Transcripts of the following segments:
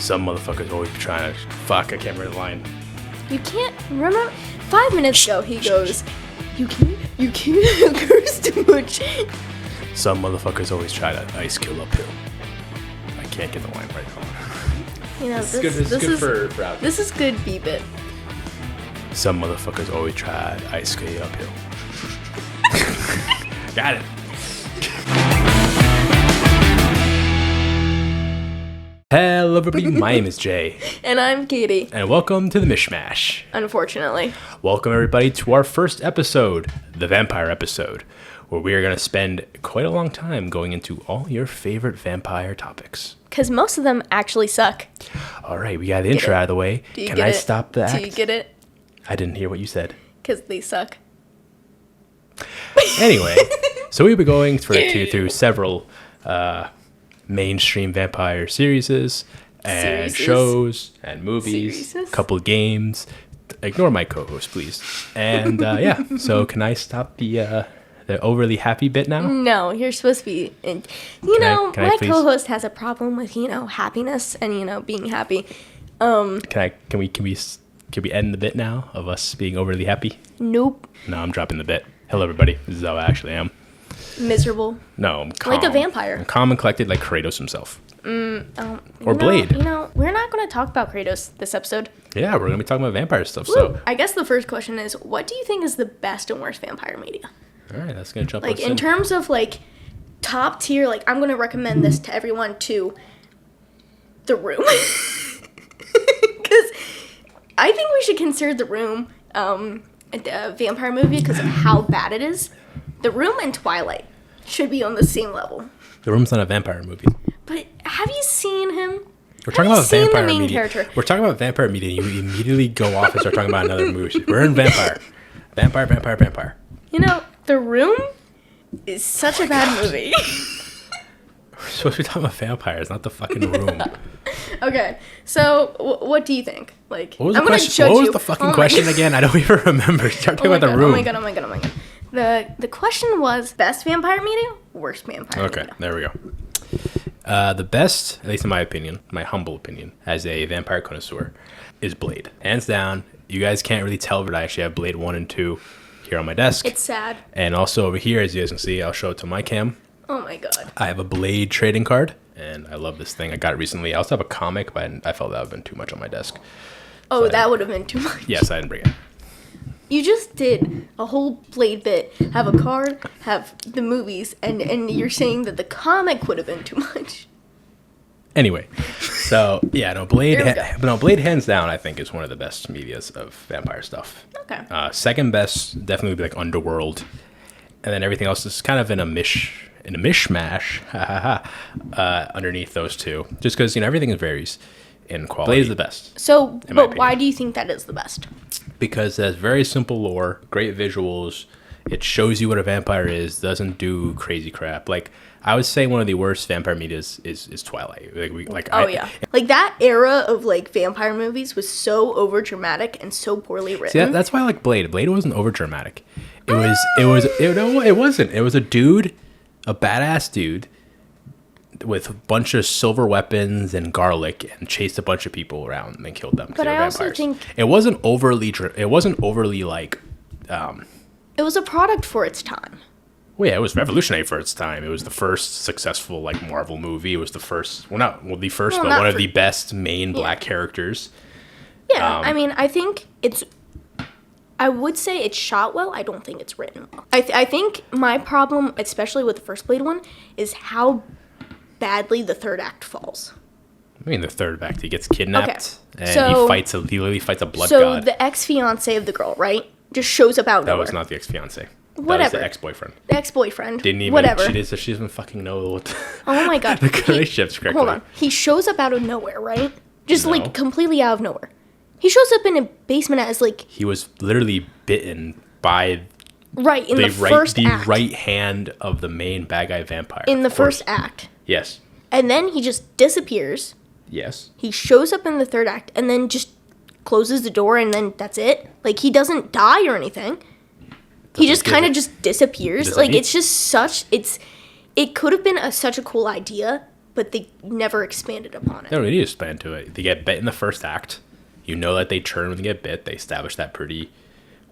Some motherfuckers always be trying to... Fuck, I can't remember the line. You can't remember? 5 minutes ago, he goes, you can't curse too much. Some motherfuckers always try to ice kill uphill. I can't get the line right. You know, this is good for out. This is good B-bit. Some motherfuckers always try to ice skate uphill. Got it. Hello everybody, my name is Jay. And I'm Katie. And welcome to the Mishmash. Unfortunately. Welcome everybody to our first episode, the vampire episode, where we are going to spend quite a long time going into all your favorite vampire topics. Because most of them actually suck. All right, we got the intro out of the way. Can I stop the act? Do you get it? I didn't hear what you said. Because they suck. Anyway, so we'll be going through several mainstream vampire series and shows and movies, a couple of games. Ignore my co-host, please. And yeah, so can I stop the overly happy bit now? No, you're supposed to be. My co-host has a problem with happiness and being happy. Can we end the bit now of us being overly happy? Nope. No, I'm dropping the bit. Hello, everybody. This is how I actually am. Miserable. No, I'm calm. Like a vampire. I'm calm and collected like Kratos himself. Or Blade. We're not going to talk about Kratos this episode. Yeah, we're going to be talking about vampire stuff. Woo. So I guess the first question is, what do you think is the best and worst vampire media? All right, that's going to jump us in. Terms of top tier, I'm going to recommend this to everyone to The Room. Because I think we should consider The Room a vampire movie because of how bad it is. The Room and Twilight should be on the same level. The Room's not a vampire movie. But have you seen him? We're talking about vampire media. We're talking about vampire media. You immediately go off and start talking about another movie. We're in vampire. Vampire. The Room is such a bad movie. We're supposed to be talking about vampires, not the fucking Room. Okay, so what do you think? What was the question? What was the fucking question again? I don't even remember. Start talking about The Room. Oh my god. The question was best vampire media, worst vampire media. Okay, there we go. The best, at least in my opinion, my humble opinion, as a vampire connoisseur, is Blade. Hands down. You guys can't really tell, but I actually have Blade 1 and 2 here on my desk. It's sad. And also over here, as you guys can see, I'll show it to my cam. Oh my god. I have a Blade trading card, and I love this thing. I got it recently. I also have a comic, but I felt that would have been too much on my desk. Oh, so that would have been too much. Yes, I didn't bring it. You just did a whole Blade bit, have a card, have the movies, and you're saying that the comic would have been too much. Anyway, so yeah, Blade hands down, I think, is one of the best medias of vampire stuff. Okay. Second best, definitely would be Underworld, and then everything else is kind of in a mishmash underneath those two, just because everything varies in quality. Blade is the best. So, but why do you think that is the best? Because it has very simple lore, great visuals. It shows you what a vampire is. Doesn't do crazy crap. I would say one of the worst vampire medias is Twilight. That era of vampire movies was so over dramatic and so poorly written. See, that's why I like Blade. Blade wasn't over dramatic. It wasn't. It was a dude, a badass dude, with a bunch of silver weapons and garlic, and chased a bunch of people around and then killed them. But I also think it wasn't overly It was a product for its time. Well, yeah, it was revolutionary for its time. It was the first successful Marvel movie. It was the first, but one of the best main black characters. Yeah, I think I would say it's shot well. I don't think it's written well. I think my problem, especially with the first Blade one, is how badly the third act falls. The third act, he gets kidnapped, and he literally fights a blood god. So the ex-fiance of the girl, right, just shows up out of nowhere. That was not the ex-fiance. Whatever. That was the ex-boyfriend. The ex-boyfriend. Didn't even. Whatever. She doesn't fucking know what. Oh my god. The relationship's correctly. Hold on. He shows up out of nowhere, right? Just completely out of nowhere. He shows up in a basement as He was literally bitten by. Right in the first act. The right hand of the main bad guy vampire. In the first act. Yes. And then he just disappears. Yes. He shows up in the third act and then just closes the door and then that's it. He doesn't die or anything. He just kind of just disappears. It's just it could have been such a cool idea but they never expanded upon it. They don't need to expand to it. They get bit in the first act. You know that they turn when they get bit. They establish that pretty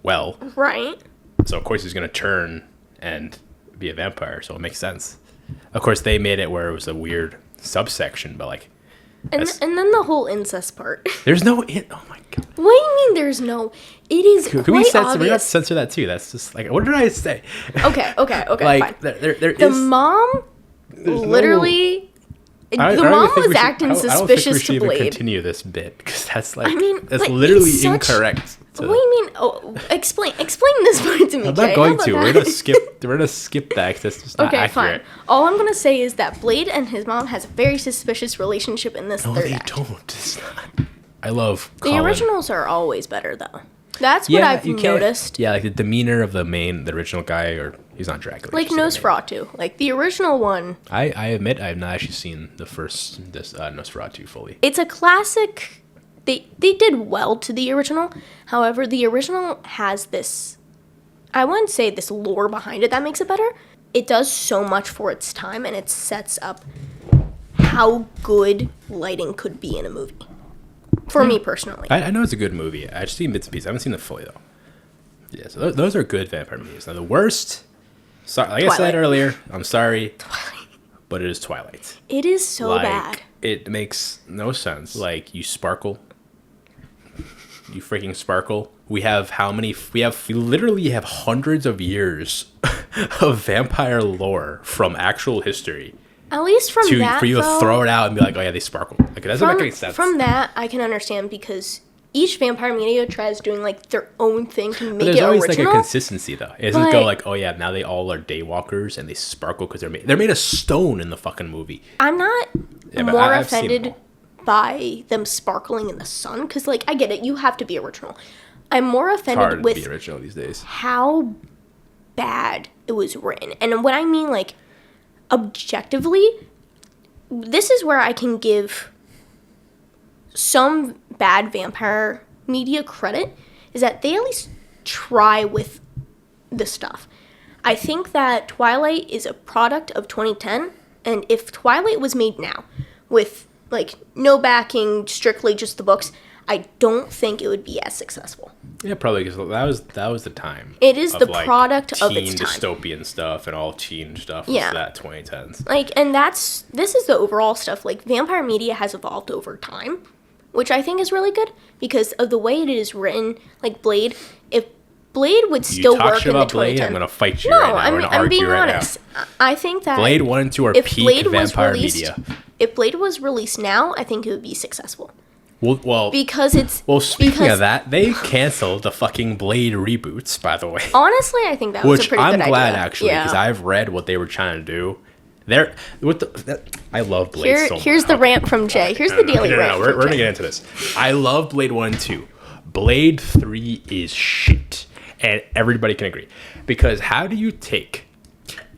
well. Right. So, of course, he's going to turn and be a vampire, so it makes sense. Of course, they made it where it was a weird subsection, but, like... And then the whole incest part. There's no... Oh, my God. What do you mean there's no... It is Can quite we censor? obvious. We have to censor that, too. That's just, like... What did I say? Okay, like, fine. There The mom literally... The mom was acting suspicious to I don't think we should even Blade. continue this bit, because that's, like... I mean, that's but literally it's such- incorrect. What do you mean? Oh, explain this part to me, I'm Jay. not going How to. about We're that? gonna skip that, because that's just not Okay, accurate. fine. All I'm gonna say is that Blade and his mom has a very suspicious relationship in this No, third they act. don't. It's not. I love The Colin. originals are always better, though. That's what I've you can't- noticed. Yeah, like the demeanor of the original guy, or he's not Dracula. Like he's just the main- Nosferatu. Like the original one, I admit I have not actually seen this Nosferatu fully. it's a classic. They did well to the original. However, the original has this, I wouldn't say this lore behind it that makes it better. It does so much for its time, and it sets up how good lighting could be in a movie. For me personally. I know it's a good movie. I've seen bits and pieces. I haven't seen it fully though. Yeah, so those are good vampire movies. Now the worst, like I said earlier, I'm sorry, but it is Twilight. It is so bad. It makes no sense. Like, you sparkle. You freaking sparkle. We literally have hundreds of years of vampire lore from actual history. At least from that, for you to though, throw it out and be like, oh yeah, they sparkle. Like, it doesn't make any sense. From that, I can understand, because each vampire media tries doing like their own thing to make it original. There's always like a consistency though. It doesn't go like, oh yeah, now they all are daywalkers and they sparkle because they're made of stone in the fucking movie. I'm not but more I've seen offended them by them sparkling in the sun, because like I get it, you have to be original. I'm more It's hard offended to with be original these days. how bad it was written. And when I mean like objectively, this is where I can give some bad vampire media credit, is that they at least try with the stuff. I think that Twilight is a product of 2010, and if Twilight was made now with like no backing, strictly just the books, I don't think it would be as successful. Yeah, probably, because that was the time. It is the like, product of its teen time. dystopian stuff and all teen stuff. Was that 2010s. Like, and this is the overall stuff. Like, vampire media has evolved over time, which I think is really good because of the way it is written. Like Blade, if Blade would still work in the 2010s. Blade, I'm gonna fight you right now. I'm being honest. I think that Blade 1 and 2 are peak vampire media. If Blade was released now, I think it would be successful. Well, because it's... Well, speaking of that, they canceled the fucking Blade reboots, by the way. Honestly, I think that was a pretty good idea. Which I'm glad, actually, because I've read what they were trying to do. I love Blade so much. Here's the rant from Jay. Here's the daily rant. We're going to get into this. I love Blade 1 and 2. Blade 3 is shit. And everybody can agree. Because how do you take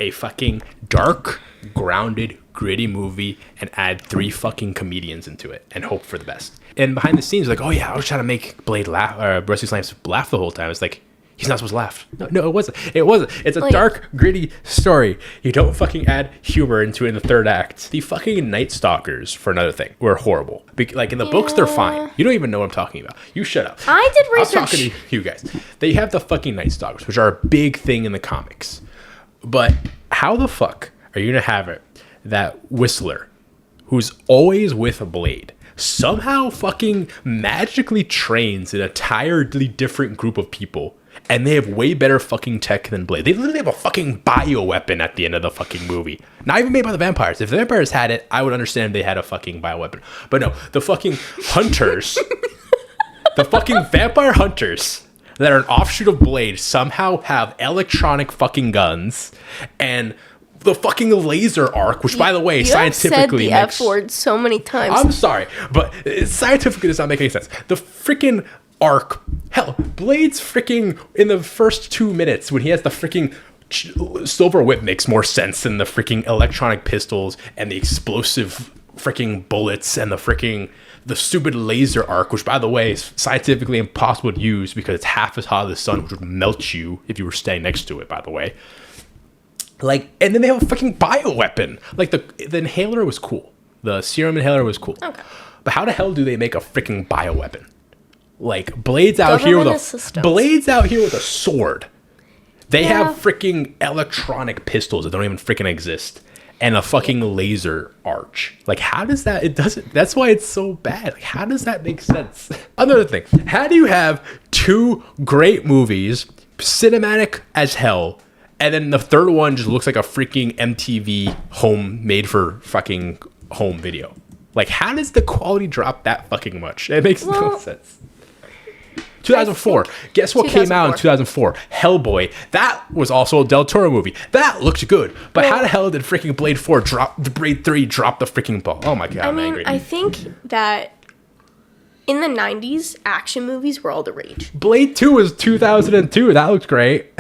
a fucking dark, grounded, gritty movie and add 3 fucking comedians into it and hope for the best? And behind the scenes, like, oh yeah, I was trying to make Blade laugh, or Wesley Snipes laugh the whole time. It's like, he's not supposed to laugh. No, it wasn't. It's a dark, gritty story. You don't fucking add humor into it in the third act. The fucking Night Stalkers, for another thing, were horrible. Like, in the books, they're fine. You don't even know what I'm talking about. You shut up. I did research. I'm talking to you guys. They have the fucking Night Stalkers, which are a big thing in the comics. But how the fuck are you going to have it that Whistler, who's always with a Blade, somehow fucking magically trains an entirely different group of people, and they have way better fucking tech than Blade? They literally have a fucking bioweapon at the end of the fucking movie. Not even made by the vampires. If the vampires had it, I would understand they had a fucking bioweapon. But no, the fucking hunters, the fucking vampire hunters that are an offshoot of Blade somehow have electronic fucking guns, and the fucking laser arc, which, by the way, scientifically you have said the F word so many times. I'm sorry, but it scientifically does not make any sense. The freaking arc, hell, Blade's freaking in the first 2 minutes when he has the freaking silver whip makes more sense than the freaking electronic pistols and the explosive freaking bullets and the stupid laser arc, which, by the way, is scientifically impossible to use because it's half as hot as the sun, which would melt you if you were standing next to it, by the way. Like, and then they have a fucking bioweapon. Like, the inhaler was cool. The serum inhaler was cool. Okay. But how the hell do they make a freaking bioweapon? Like Blade's out here with a sword. They have freaking electronic pistols that don't even freaking exist. And a fucking laser arch. Like, how does that... It doesn't... That's why it's so bad. Like, how does that make sense? Another thing. How do you have 2 great movies, cinematic as hell, and then the third one just looks like a freaking MTV home made for fucking home video? Like, how does the quality drop that fucking much? It makes no sense. 2004. Guess what came out in 2004? Hellboy. That was also a Del Toro movie. That looks good. But how the hell did freaking Blade 3 drop the freaking ball? Oh my god, I'm angry. I think that in the 90s, action movies were all the rage. Blade 2 was 2002. That looked great.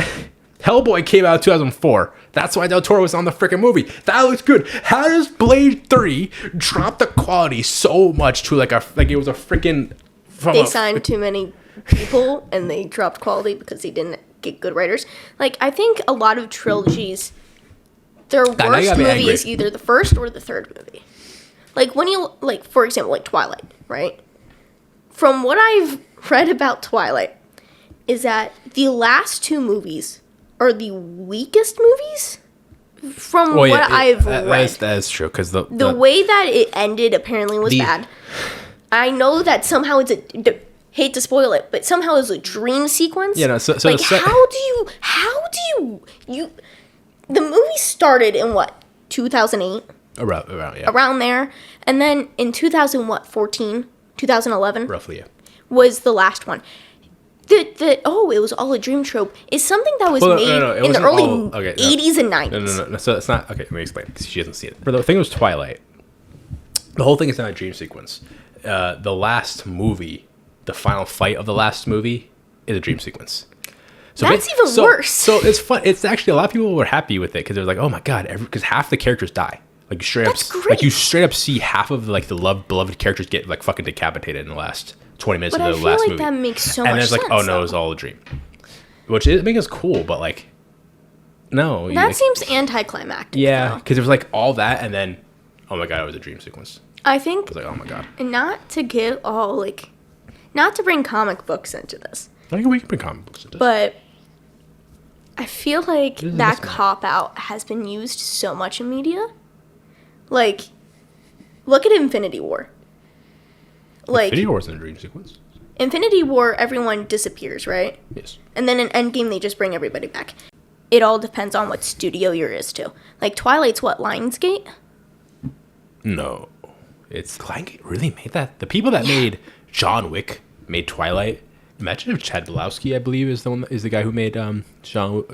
Hellboy came out in 2004. That's why Del Toro was on the freaking movie. That looks good. How does Blade 3 drop the quality so much to like it was a freaking... They signed too many people and they dropped quality because they didn't get good writers. Like, I think a lot of trilogies, their worst movie is either the first or the third movie. Like, when you, like, for example, like Twilight, right? From what I've read about Twilight, is that the last 2 movies are the weakest movies from I've read. That is true, because the way that it ended apparently was bad. I know that somehow it's hate to spoil it, but somehow it's a dream sequence. Yeah, no, so like, how do you the movie started in what, 2008? Around there. And then in 2011? Roughly, yeah. Was the last one. It was all a dream trope is something that was made in the early 80s and 90s. No. So it's not... Okay, let me explain, because she hasn't seen it. For the thing was Twilight. The whole thing is not a dream sequence. The last movie, the final fight of the last movie, is a dream sequence. So that's even worse. So it's fun. It's actually, a lot of people were happy with it because they're like, "Oh my god!" Because half the characters die. Like you straight up see half of like the beloved characters get like fucking decapitated in the last 20 minutes of the last movie. But I feel like that makes so much sense. And then it's like, oh no, it was all a dream, which is makes us cool, but like, no, that seems anticlimactic. Yeah, because it was like all that, and then, oh my god, it was a dream sequence. I think, I was like, oh my god. And not to bring comic books into this. I think we can bring comic books into this. But I feel like that cop-out has been used so much in media. Like, look at Infinity War. Like, Infinity War is in a dream sequence. Infinity War, everyone disappears, right? Yes. And then in Endgame, they just bring everybody back. It all depends on what studio you're is to. Like, Twilight's what, Lionsgate? No. It's Lionsgate really made that? The people that made John Wick made Twilight. Imagine if Chad Blowski, I believe, is the guy who made John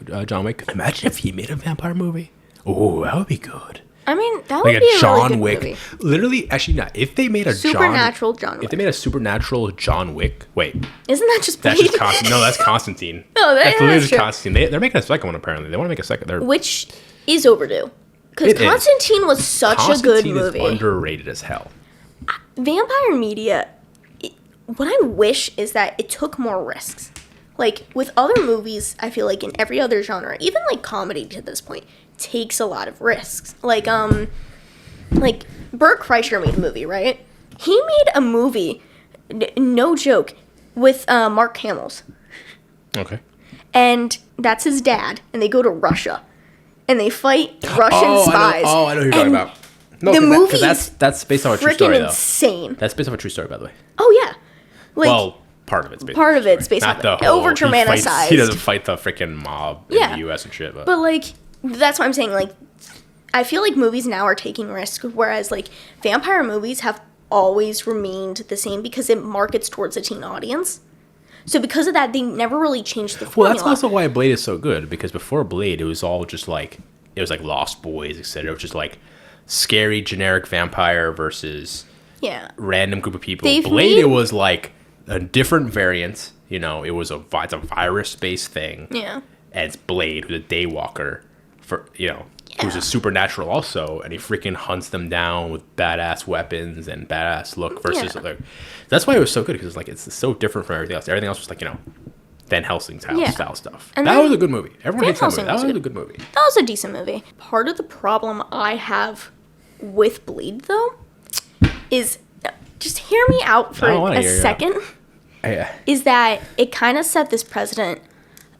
Wick. Imagine if he made a vampire movie. Oh, that would be good. I mean, that would be a John really Wick good movie. Literally, actually not. If they made a supernatural John Wick. If they made a supernatural John Wick, wait. Isn't that just Blade? That's just Constantine. No, that's Constantine. No, that's literally just Constantine. They're making a second one apparently. They want to make a second. Which is overdue. Because Constantine was such a good movie. Constantine is underrated as hell. Vampire media, what I wish is that it took more risks. Like, with other movies, I feel like in every other genre, even like comedy to this point, takes a lot of risks. Like Bert Kreischer made a movie, right? He made a movie, no joke, with Mark Hamill's. Okay. And that's his dad, and they go to Russia, and they fight Russian spies. I know who you're talking about. No, the movie that's based on a true story, though. Insane. That's based on a true story, by the way. Oh yeah. Like, well, part of it's based. Not the whole, over dramatized. He doesn't fight the freaking mob in the U.S. and shit. But like, that's what I'm saying. Like, I feel like movies now are taking risks, whereas like vampire movies have always remained the same because it markets towards a teen audience. So because of that, they never really changed the formula. Well, that's also why Blade is so good, because before Blade, it was all just like, it was like Lost Boys, etc. It was just like scary generic vampire versus random group of people. It was like a different variant. You know, it's a virus-based thing. Yeah. And it's Blade, who's a daywalker, who's a supernatural also, and he freaking hunts them down with badass weapons and badass look versus that's why it was so good, because it's so different from everything else. Everything else was like, Van Helsing style stuff. And that was a good movie. Everyone hates that movie. That was a good movie. That was a decent movie. Part of the problem I have with Blade, though, is, just hear me out for a second, is that it kind of set this precedent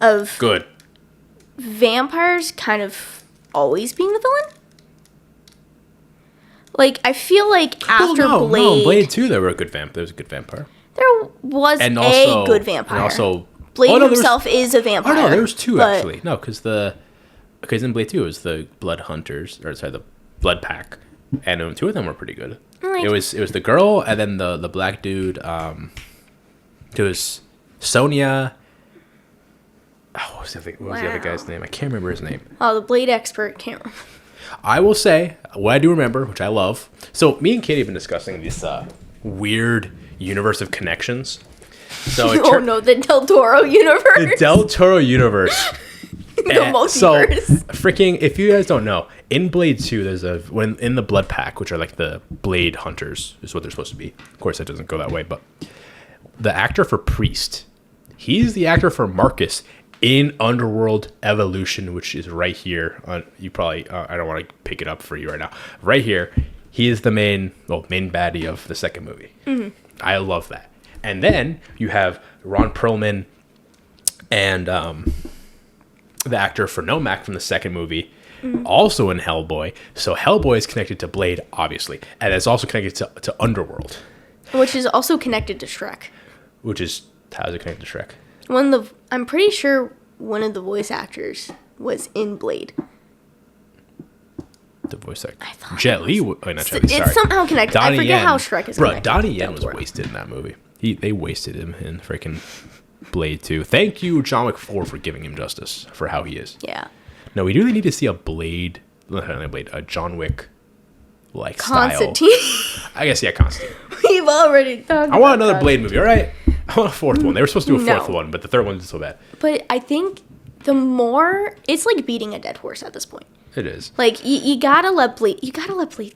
of good vampires kind of always being the villain. Like, I feel like after Blade... No, Blade 2, there was a good vampire. There was a good vampire. And also... Blade himself is a vampire. Oh, no, there was two, actually. No, because in Blade 2, it was the Blood Hunters, the Blood Pack. And two of them were pretty good. Like, it was the girl, and then the black dude. It was Sonya... what was the other guy's name? I can't remember his name. Oh, the Blade expert can't remember. I will say, what I do remember, which I love. So, me and Katie have been discussing this weird universe of connections. So the Del Toro universe. The Del Toro universe. The multiverse. So, freaking, if you guys don't know, in Blade 2, there's in the Blood Pack, which are like the Blade Hunters, is what they're supposed to be. Of course, that doesn't go that way, but the actor for Priest, he's the actor for Marcus in Underworld Evolution, which is right here. You probably, I don't want to pick it up for you right now. Right here, he is the main baddie of the second movie. Mm-hmm. I love that. And then you have Ron Perlman and the actor for Nomak from the second movie, also in Hellboy. So Hellboy is connected to Blade, obviously, and it's also connected to Underworld, which is also connected to Shrek. Which is, how is it connected to Shrek? I'm pretty sure one of the voice actors was in Blade. The voice actor. Jet Li. Not Jet Li, sorry. It's somehow connected. Donnie I forget Yen. How Shrek is connected. Bro, Donnie Yen was wasted in that movie. They wasted him in freaking Blade 2. Thank you, John Wick 4, for giving him justice for how he is. Yeah. No, we really need to see a John Wick like Constantine. Style. I guess, yeah, Constantine. We've already talked I want another Blade movie, all right? I want a fourth one. They were supposed to do a fourth one, but the third one is so bad. But I think it's like beating a dead horse at this point. It is. Like, you gotta let Blade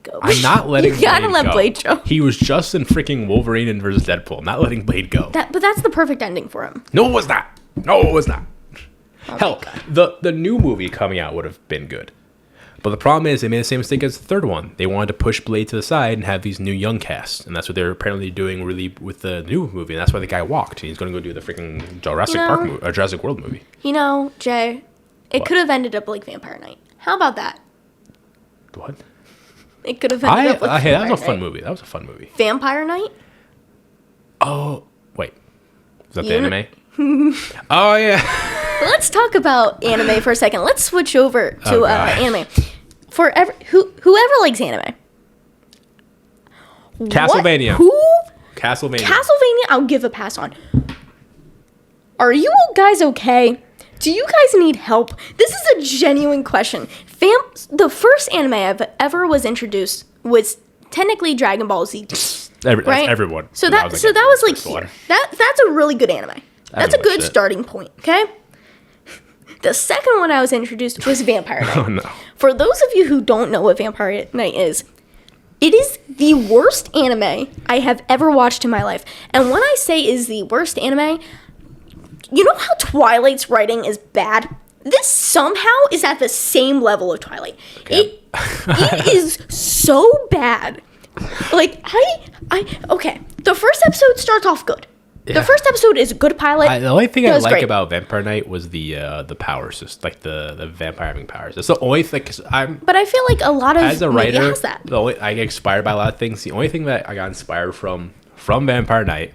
go. I'm not letting Blade go. You gotta let Blade go. He was just in freaking Wolverine and versus Deadpool. I'm not letting Blade go. But that's the perfect ending for him. No, it was not. Oh, hell, the new movie coming out would have been good. But the problem is they made the same mistake as the third one. They wanted to push Blade to the side and have these new young casts. And that's what they're apparently doing really with the new movie. And that's why the guy walked. He's going to go do the freaking Jurassic World movie. You know, Jay, it could have ended up like Vampire Knight. How about that? What? It could have ended up like Vampire That was a fun movie. That was a fun movie. Vampire Knight? Oh, wait. Is that the anime? Oh, yeah. Let's talk about anime for a second. Let's switch over to anime. Whoever likes anime. Castlevania. Castlevania, I'll give a pass on. Are you guys okay? Do you guys need help? This is a genuine question. The first anime I've ever was introduced was technically Dragon Ball Z. Right? Everyone. So that was like here. That's a really good anime. That's a good starting point, okay? The second one I was introduced was Vampire Knight. Oh, no. For those of you who don't know what Vampire Knight is, it is the worst anime I have ever watched in my life. And when I say is the worst anime, you know how Twilight's writing is bad? This somehow is at the same level of Twilight. Okay. It is so bad. Like, okay. The first episode starts off good. Yeah. The first episode is a good pilot. The only thing I like about Vampire Knight was the power system, like the vampire having powers. That's the only thing. But I feel like a lot of as a writer, has that. I get inspired by a lot of things. The only thing that I got inspired from Vampire Knight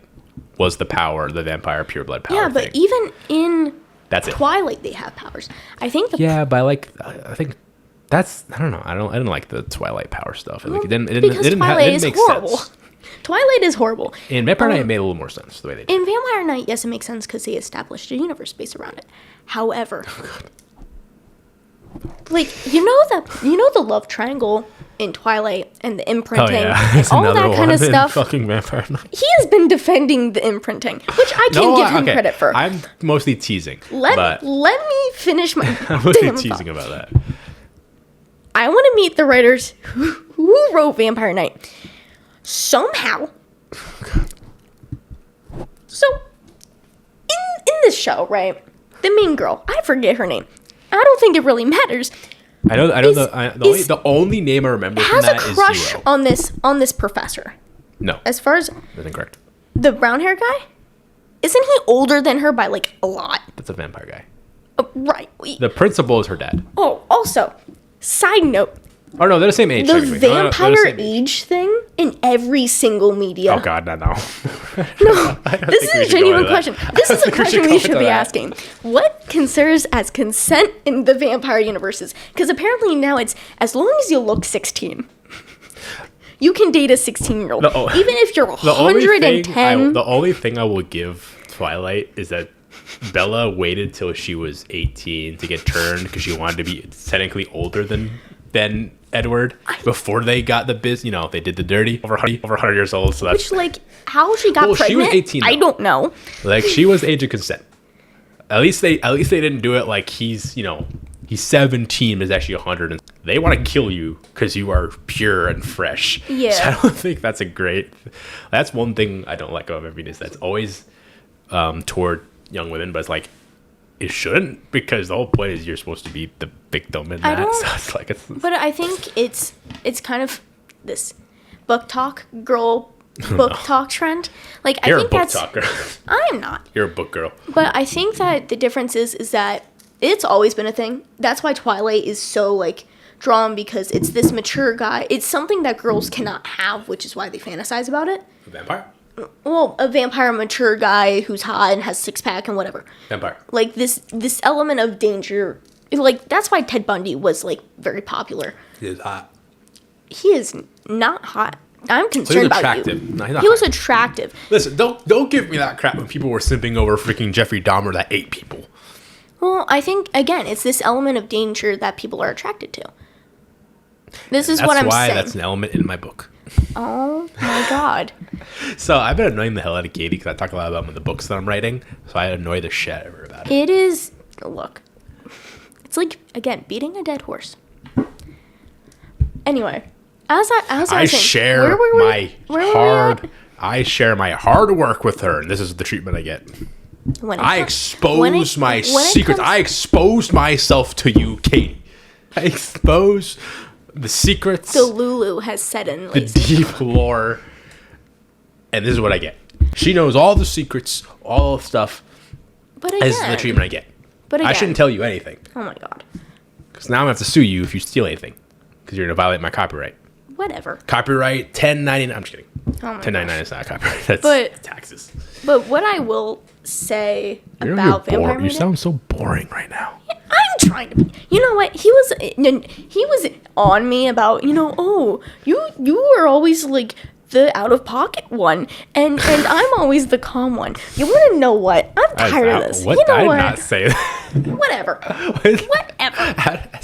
was the vampire pure blood power. Yeah, but thing. even in that's Twilight, they have powers. I think. But I think. That's I don't know. I didn't like the Twilight power stuff. It didn't make sense. Twilight is horrible. In Vampire Knight, it made a little more sense the way they did. In Vampire Knight, yes, it makes sense because they established a universe based around it. However, like you know the love triangle in Twilight and the imprinting and all that kind of stuff. Fucking Vampire Knight. He has been defending the imprinting, which I can give him credit for. I'm mostly teasing. Let me finish my. I'm mostly teasing about that. I want to meet the writers who wrote Vampire Knight. Somehow. So, in this show, right, the main girl, I forget her name. I don't think it really matters. I know. The only name I remember from that is Zero. Has a crush on this professor. No. As far as That's incorrect. the brown hair guy, isn't he older than her by like a lot? That's a vampire guy. Right. The principal is her dad. Oh, also, side note. Oh, no, they're the same age. The technically. No, they're vampire the same age thing in every single media. Oh, God, no. No, this is a genuine question. This is a question we should be asking. What considers as consent in the vampire universes? Because apparently now it's as long as you look 16. You can date a 16-year-old. Even if you're 110. The only thing I will give Twilight is that Bella waited till she was 18 to get turned because she wanted to be technically older than Edward before they got the biz. You know, they did the dirty over 100 years old. So that's how she got pregnant. She was 18. I don't know. Like she was age of consent. At least they didn't do it like he's 17 is actually 100 and they want to kill you because you are pure and fresh. Yeah. So I don't think that's that's one thing I don't like about everything is that's always toward young women, but it's like it shouldn't because the whole point is you're supposed to be the victim in that. So it's like but I think it's kind of this book talk talk trend. Like you're I think a book talker. I'm not. You're a book girl. But I think that the difference is that it's always been a thing. That's why Twilight is so like drawn because it's this mature guy. It's something that girls cannot have, which is why they fantasize about it. A vampire? Well, a vampire mature guy who's hot and has six-pack and whatever. Vampire. Like this element of danger. Like that's why Ted Bundy was like very popular. He is hot. He is not hot. I'm concerned about attractive. you. No, he's not he was hot. attractive. Listen, don't give me that crap when people were simping over freaking Jeffrey Dahmer that ate people. Well, I think again, it's this element of danger that people are attracted to. This is what I'm saying. That's why that's an element in my book. Oh my god. So I've been annoying the hell out of Katie because I talk a lot about them in the books that I'm writing. So I annoy the shit out of her about it. It is. Look, it's like again beating a dead horse. Anyway, I share my hard work with her, and this is the treatment I get. I expose my secrets. I exposed myself to you, Katie. I expose the secrets. The Lulu has said in the deep lore. And this is what I get. She knows all the secrets, all the stuff. But again, this is the treatment I get. But again, I shouldn't tell you anything. Oh my god. Because now I'm going to have to sue you if you steal anything. Because you're going to violate my copyright. Whatever. Copyright $10.99. I'm just kidding. Oh my $10.99 is not copyright. That's taxes. But what I will say about Vampire Meeting... You sound so boring right now. Yeah, I'm trying to be. You know what? He was on me about, oh, you are always like the out-of-pocket one, and I'm always the calm one. You want to know what? I'm tired of this. What? You know I did what? not say that. Whatever. Whatever.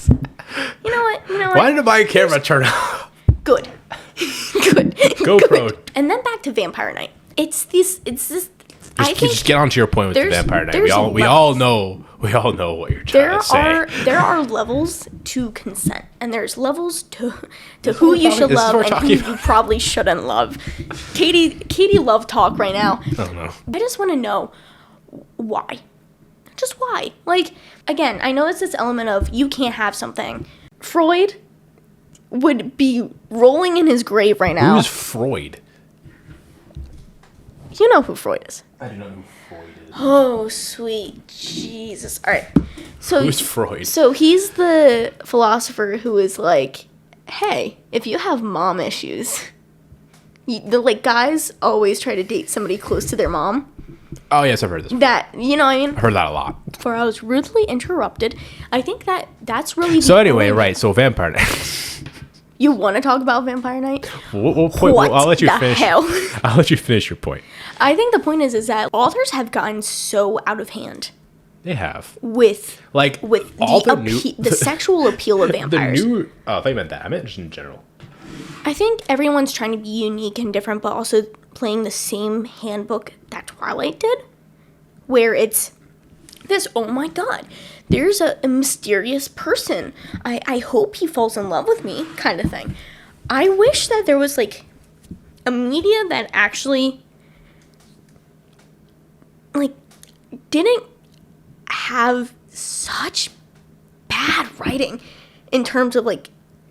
You know what? Why did my camera turn off? Good. Good. GoPro. Good. And then back to Vampire Night. It's this. Just get on to your point with the Vampire Night. We all know what you're trying to say. There are levels to consent, and there's levels to who you should love and who you probably shouldn't love. Katie love talk right now. I don't know. I just want to know why. Just why? Like, again, I know it's this element of you can't have something. Freud would be rolling in his grave right now. Who's Freud? You know who Freud is. I do not know who Freud is. Oh, sweet Jesus. All right. So who's Freud? So he's the philosopher who is like, hey, if you have mom issues, guys always try to date somebody close to their mom. Oh, yes, I've heard this. You know what I mean? I've heard that a lot. Before I was rudely interrupted. I think that's really... So anyway, right, so Vampire Night. You want to talk about Vampire Night? I'll let you finish. Hell? I'll let you finish your point. I think the point is that authors have gotten so out of hand. They have. With all the sexual appeal of vampires. I thought you meant that. I meant just in general. I think everyone's trying to be unique and different, but also playing the same handbook that Twilight did, where it's this, oh my god, there's a mysterious person. I hope he falls in love with me kind of thing. I wish that there was like a media that actually didn't have such bad writing in terms of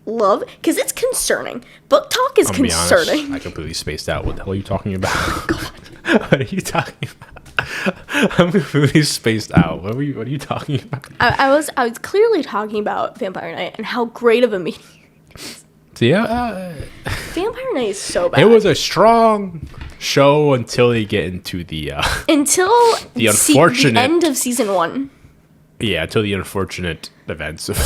love, because it's concerning. Book talk is concerning. Honest, I completely spaced out. What the hell are you talking about? What are you talking about? I'm completely spaced out. What are you talking about? I was clearly talking about Vampire Knight and how great of a media. So yeah, Vampire Knight is so bad. It was a strong show until they get into the the unfortunate the end of season 1. Yeah, until the unfortunate events of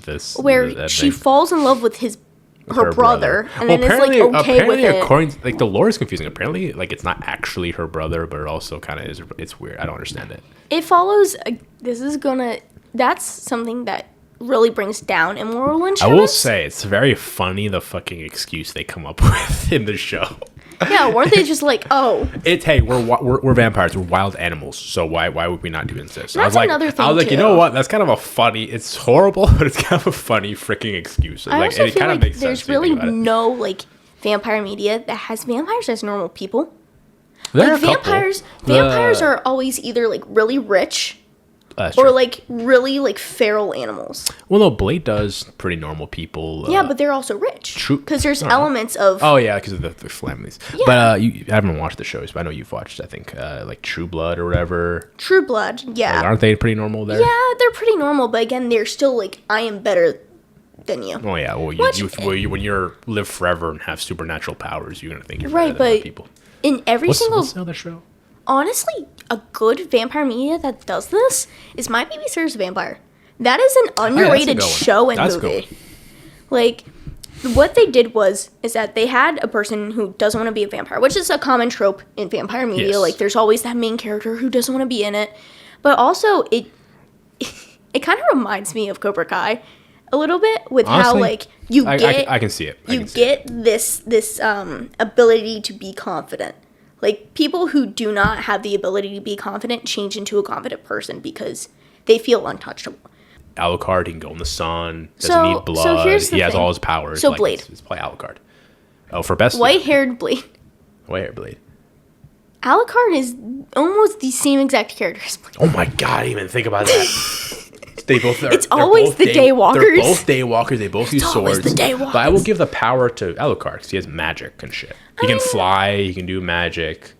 this, where she falls in love with her brother, and then is like okay with it. According, like the lore is confusing. Apparently, like it's not actually her brother, but it also kind of is. It's weird. I don't understand it. It follows. That's something that really brings down immoral lynch. I will say it's very funny the fucking excuse they come up with in the show. Yeah, weren't they just like, oh, it's hey, we're vampires, we're wild animals, so why would we not do incest? That's another thing. I was like, you know what? That's kind of a funny. It's horrible, but it's kind of a funny freaking excuse. I also feel like there's really no like vampire media that has vampires as normal people. Like vampires are always either like really rich. Or like really like feral animals. Well, no, Blade does pretty normal people. Yeah, but they're also rich. True, because there's elements of. Oh yeah, because of the families. Yeah. But I haven't watched the shows, but I know you've watched. I think like True Blood or whatever. True Blood, yeah. Like, aren't they pretty normal there? Yeah, they're pretty normal, but again, they're still like I am better than you. Oh yeah, well, when you live forever and have supernatural powers, you're gonna think you're better than other people. In every what's the other show? Honestly, a good vampire media that does this is My Baby Sarah's Vampire. That is an underrated show and movie. Like, what they did is that they had a person who doesn't want to be a vampire, which is a common trope in vampire media. Yes. Like, there's always that main character who doesn't want to be in it. But also, it kind of reminds me of Cobra Kai a little bit with honestly, how, like, I can see it. You get this ability to be confident. Like, people who do not have the ability to be confident change into a confident person because they feel untouchable. Alucard, he can go in the sun, doesn't need blood, so here's the thing. Has all his powers. So like, Blade. It's probably Alucard. Oh, for best... White-haired Blade. White-haired Blade. Alucard is almost the same exact character as Blade. Oh my god, I didn't even think about that. It's always the Daywalkers. They're both Daywalkers. They both use swords. The Daywalkers. But I will give the power to Alucard because he has magic and shit. He can fly. He can do magic.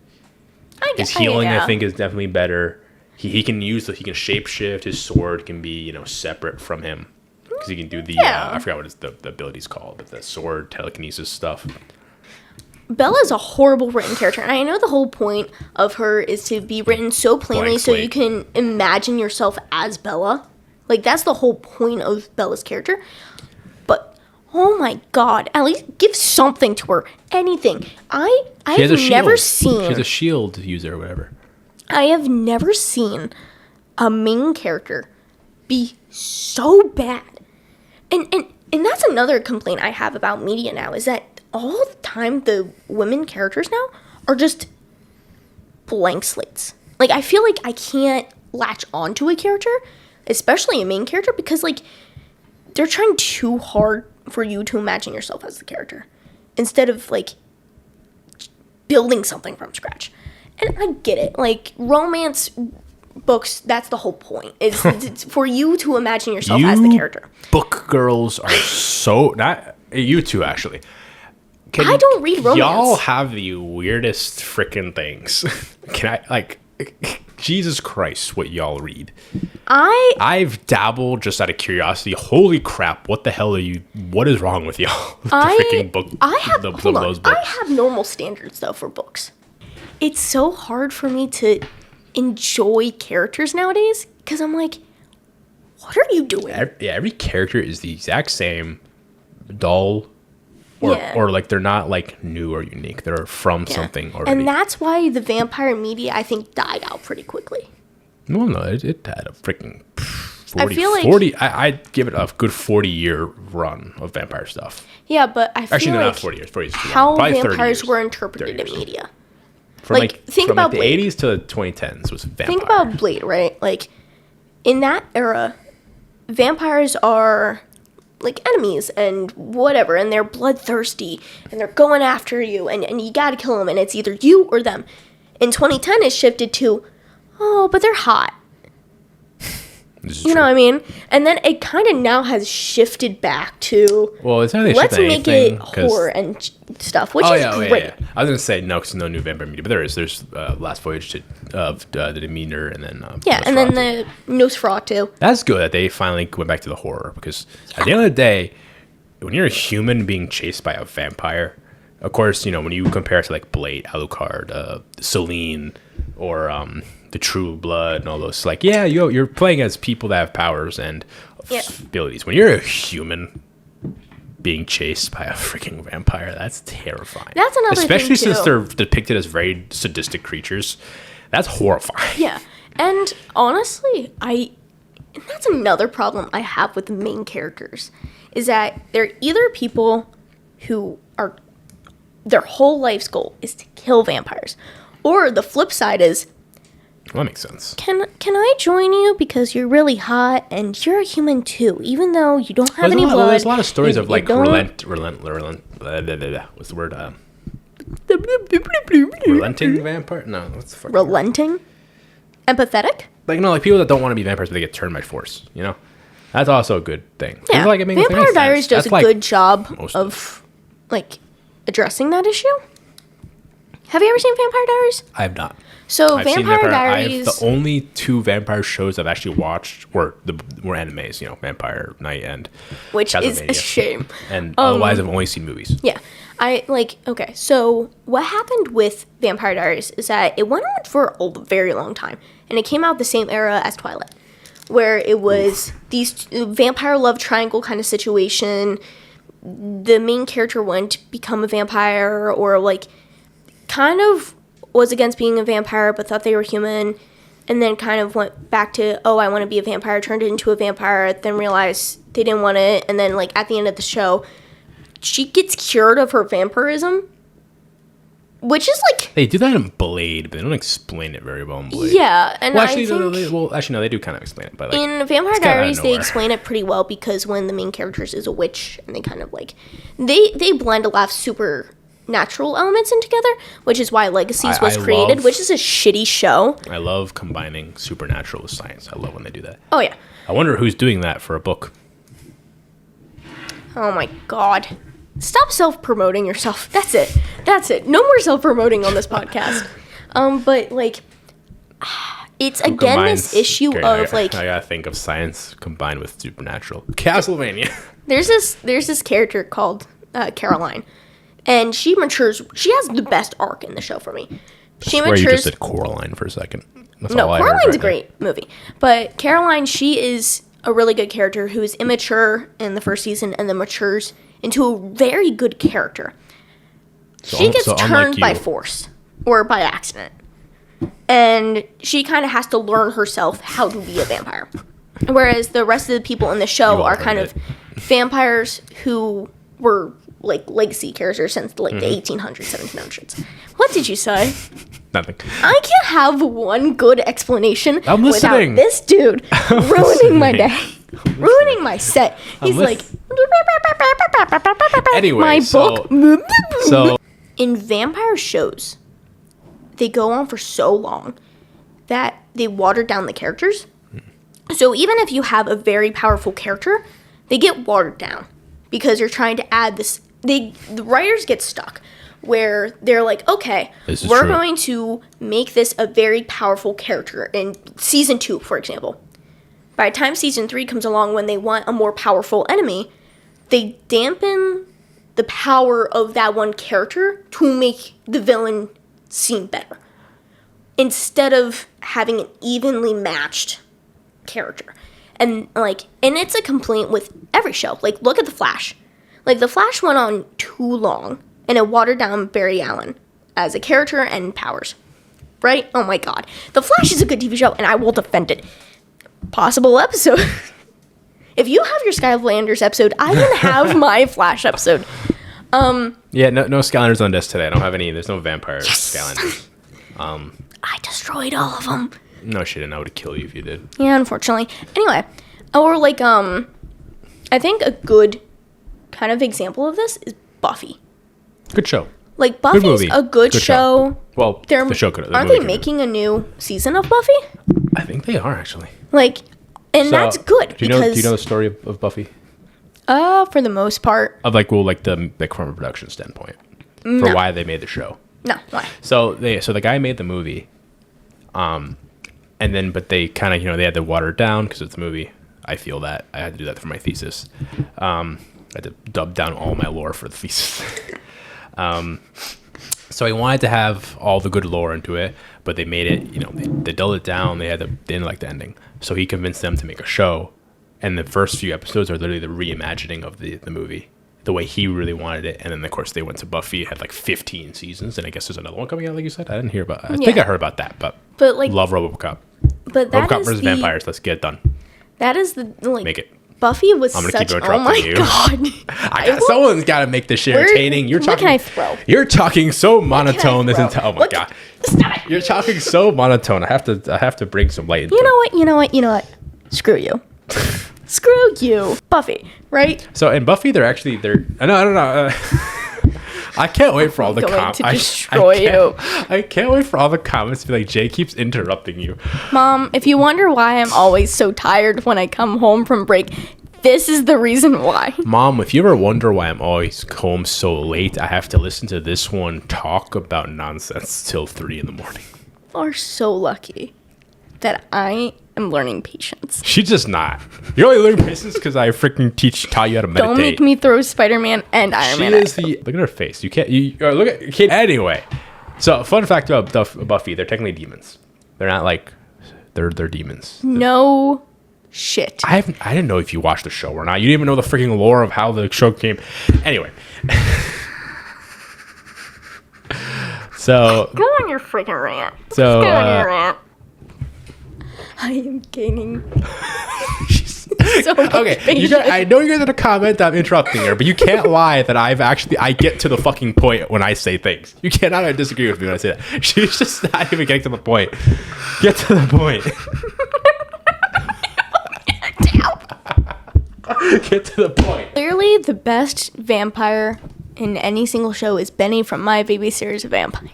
His healing, I think, is definitely better. He can shapeshift. His sword can be separate from him because he can do the I forgot what the ability's called, but the sword telekinesis stuff. Bella's a horrible written character, and I know the whole point of her is to be written so plainly so you can imagine yourself as Bella. Like, that's the whole point of Bella's character. But, oh my god, at least give something to her. Anything. I've never seen... She has a shield user or whatever. I have never seen a main character be so bad. And that's another complaint I have about media now, is that all the time the women characters now are just blank slates. Like, I feel like I can't latch onto a character, especially a main character, because, like, they're trying too hard for you to imagine yourself as the character instead of, like, building something from scratch. And I get it. Like, romance books, that's the whole point. It's for you to imagine yourself as the character. Book girls are so... Not you two, actually. I don't read romance. Y'all have the weirdest freaking things. Can I, like... Jesus Christ, what y'all read. I've dabbled just out of curiosity. Holy crap, what the hell are you... What is wrong with y'all? I have normal standards, though, for books. It's so hard for me to enjoy characters nowadays, because I'm like, what are you doing? Every character is the exact same, dull, or like they're not like new or unique. They're from something already. And that's why the vampire media, I think, died out pretty quickly. No, it had a freaking 40. I'd give it a good 40-year run of vampire stuff. Yeah, but I feel actually like not 40 years. 40 years how vampires were interpreted in media. From think about the 80s to the 2010s was vampire. Think about Blade, right? Like, in that era, vampires are like enemies and whatever, and they're bloodthirsty and they're going after you, and you gotta kill them, and it's either you or them. In 2010, it shifted to, oh, but they're hot. You know what I mean? And then it kind of now has shifted back to, it's how they let's shift make anything, it horror and stuff, which is great. Yeah. I was going to say no, because no new vampire media, but there's Last Voyage of the Demeanor, and then and then the Nosferatu. That's good that they finally went back to the horror, because at the end of the day, when you're a human being chased by a vampire, of course, when you compare it to like Blade, Alucard, Celine, or the True Blood and all those, like, you're playing as people that have powers and abilities. When you're a human being chased by a freaking vampire, that's terrifying. That's another Especially thing, since they're depicted as very sadistic creatures. That's horrifying. Yeah. And honestly, that's another problem I have with the main characters, is that they're either people who are, their whole life's goal is to kill vampires, or the flip side is, Well, that makes sense. Can I join you because you're really hot and you're a human too, even though you don't have any blood? There's a lot of stories of like what's the word? Relenting vampire? No, what's the fuck? Relenting? Empathetic? Like, no, like people that don't want to be vampires, but they get turned by force, That's also a good thing. Yeah, like, Vampire Diaries does a good job of, like, addressing that issue. Have you ever seen Vampire Diaries? I have not. So Vampire Diaries. The only two vampire shows I've actually watched were animes, Vampire Night and which is a shame. And otherwise, I've only seen movies. Yeah, okay. So what happened with Vampire Diaries is that it went on for a very long time, and it came out the same era as Twilight, where it was these vampire love triangle kind of situation. The main character wanted to become a vampire, or like kind of was against being a vampire but thought they were human, and then kind of went back to, I want to be a vampire, turned it into a vampire, then realized they didn't want it, and then like at the end of the show she gets cured of her vampirism, which is like, they do that in Blade, but they don't explain it very well in Blade. Yeah, and actually no, they do kind of explain it, but like, in Vampire Diaries they explain it pretty well, because when the main character is a witch, and they kind of like they blend a lot of super natural elements in together, which is why Legacies was created, which is a shitty show. I love combining supernatural with science. I love when they do that. Oh yeah. I wonder who's doing that for a book. Oh my god. Stop self-promoting yourself. That's it. No more self-promoting on this podcast. But like, it's again this issue of like, I gotta think of science combined with supernatural. Castlevania. There's this character called Caroline. And she matures. She has the best arc in the show for me. She matures. You just said Coraline for a second. Coraline's a great movie. But Caroline, she is a really good character who is immature in the first season and then matures into a very good character. She gets turned by force or by accident. And she kind of has to learn herself how to be a vampire. Whereas the rest of the people in the show are kind of vampires who were like legacy characters since like the 1800s, 1700s. What did you say? Nothing. I can't have one good explanation without this dude ruining my day, ruining my set. He's like, anyway, my book. So in vampire shows, they go on for so long that they water down the characters. So even if you have a very powerful character, they get watered down because you're trying to add this. The writers get stuck where they're like, okay, we're going to make this a very powerful character in season 2, for example. By the time season 3 comes along, when they want a more powerful enemy, they dampen the power of that one character to make the villain seem better, instead of having an evenly matched character. And it's a complaint with every show. Like, look at The Flash. Like, The Flash went on too long, and it watered down Barry Allen as a character and powers. Right? Oh my god. The Flash is a good TV show, and I will defend it. Possible episode. If you have your Skylanders episode, I can have my Flash episode. Yeah, no Skylanders on this today. I don't have any. There's no vampire Skylanders. I destroyed all of them. No shit, and I would kill you if you did. Yeah, unfortunately. Anyway, or like, I think a good kind of example of this is Buffy. Good show. Like, Buffy's a good show. Well, the show could. Aren't they making a new season of Buffy? I think they are, actually. Like, And that's good. Do you know the story of Buffy? For the most part. Of from a production standpoint. For why they made the show. No, why? So the guy made the movie. But they kind of, they had to water it down because it's a movie. I feel that. I had to do that for my thesis. I had to dub down all my lore for the thesis. So he wanted to have all the good lore into it, but they made it, they dulled it down. They didn't like the ending. So he convinced them to make a show. And the first few episodes are literally the reimagining of the movie, the way he really wanted it. And then, of course, they went to Buffy. It had like 15 seasons. And I guess there's another one coming out, like you said. I didn't hear about it. I think I heard about that. But like, love RoboCop. But that RoboCop versus vampires. Let's get it done. That is make it. Buffy was I'm gonna such. Keep interrupting you. God! Someone's got to make this shit entertaining. You're talking. What can I throw? You're talking so monotone. Oh my god! Stop it! You're talking so monotone. I have to bring some light into it. You know what? Screw you. Screw you, Buffy. Right? So in Buffy, they're. I don't know. I can't wait for all the comments. To destroy you. I can't wait for all the comments to be like, Jay keeps interrupting you. Mom, if you wonder why I'm always so tired when I come home from break, this is the reason why. Mom, if you ever wonder why I'm always home so late, I have to listen to this one talk about nonsense till 3 a.m. You are so lucky that I am learning patience. She's just not. You're only learning patience because I freaking taught you how to meditate. Don't make me throw Spider-Man and Iron Man. Look at her face. You can't. Look at. Anyway, so fun fact about Buffy: they're technically demons. They're not like. They're demons. No shit. I didn't know if you watched the show or not. You didn't even know the freaking lore of how the show came. Anyway. So. Go on your freaking rant. So. Go on your rant. I am gaining so much patience. I know you're going to comment I'm interrupting her, but you can't lie that I get to the fucking point when I say things. You cannot disagree with me when I say that. She's just not even getting to the point. Get to the point. Get to the point. Clearly, the best vampire in any single show is Benny from My Babysitter's Vampire.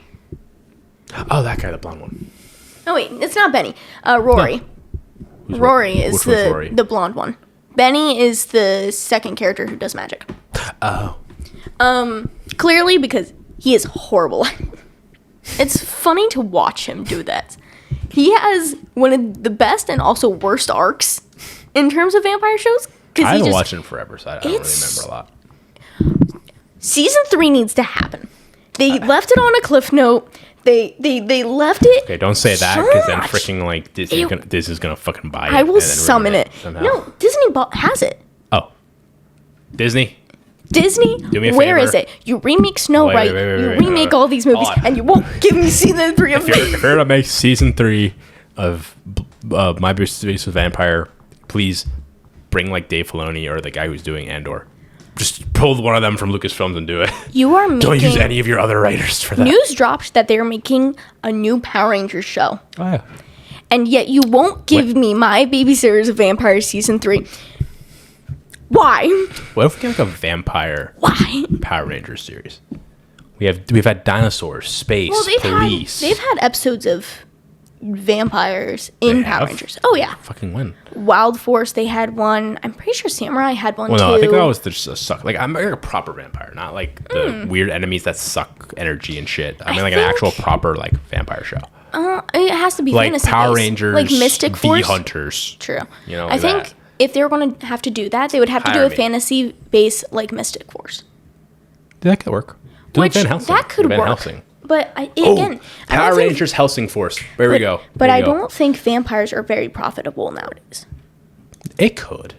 Oh, that guy, the blonde one. Oh, wait, it's not Benny. Rory. No. Rory is the blonde one. Benny is the second character who does magic. Oh. Clearly because he is horrible. It's funny to watch him do that. He has one of the best and also worst arcs in terms of vampire shows. I haven't watched him forever, so I don't really remember a lot. Season 3 needs to happen. They left it on a cliff note. They left it. Okay, don't say that because then freaking like Disney's gonna fucking buy it. I will summon it. No, Disney has it. Oh, Disney. Do me a favor. Where is it? You remake Snow White. You remake all these movies, and you won't give me season 3 of it. If you're gonna make season 3 of My Babysitter's Vampire, please bring like Dave Filoni or the guy who's doing Andor. Just pull one of them from Lucasfilms and do it. You are making... Don't use any of your other writers for that. News dropped that they're making a new Power Rangers show. Oh, yeah. And yet you won't give me My Babysitter's Vampire Season 3. Why? What if we get like a vampire Power Rangers series? We've had dinosaurs, space, police. They've had episodes of vampires in Power Rangers. Oh, yeah. Fucking when? Wild Force, they had one. I'm pretty sure Samurai had one, too. No, I think that was just a suck. Like, I'm like a proper vampire, not like the weird enemies that suck energy and shit. I mean, like an actual proper, like, vampire show. It has to be like fantasy Power Rangers, like Mystic Force. Hunters. True. You know, like I think if they were going to have to do that, they would have to do a fantasy base like Mystic Force. That could work. That could work. Helsing. But again, Power Rangers Helsing Force. There we go. But I don't think vampires are very profitable nowadays. It could.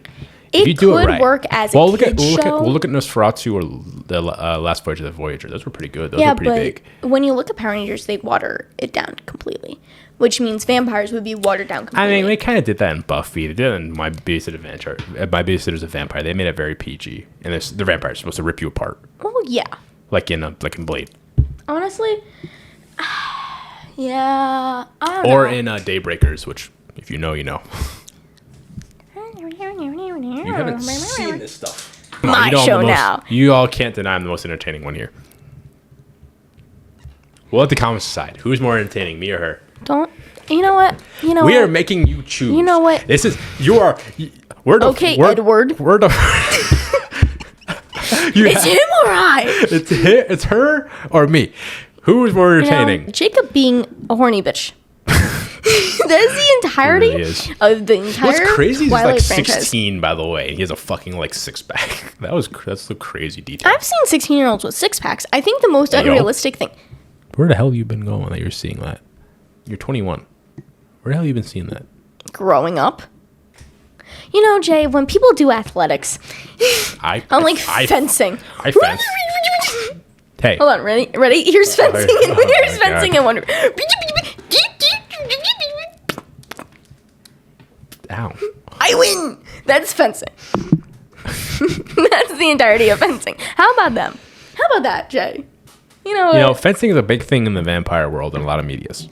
It could work as a kid show. We'll look at Nosferatu or the Last Voyage of the Voyager. Those were pretty good. Those were pretty big. When you look at Power Rangers, they water it down completely, which means vampires would be watered down completely. I mean, they kind of did that in Buffy. They did it in My Babysitter's a Vampire. They made it very PG, and the vampire is supposed to rip you apart. Oh yeah. Like in Blade. Honestly, yeah. I don't know. Or in Daybreakers, which if you know, you know. You haven't seen this stuff. My show now. You all can't deny I'm the most entertaining one here. We'll let the comments decide. Who's more entertaining, me or her? Don't You know what? We are making you choose. You know what? This is okay, Edward. It's him or I? It's her or me. Who is more entertaining? Jacob being a horny bitch. That is the entirety of the entire What's crazy is Twilight he's like franchise. 16, by the way. He has a fucking like six pack. That's the crazy detail. I've seen 16-year-olds with six packs. I think the most unrealistic thing. Where the hell have you been going that you're seeing that? You're 21. Where the hell have you been seeing that? Growing up. Jay, when people do athletics, fencing. I fence. Hey. Hold on, ready? Here's fencing. Here's fencing and wonder. Ow. I win! That's fencing. That's the entirety of fencing. How about them? How about that, Jay? Fencing is a big thing in the vampire world in a lot of medias.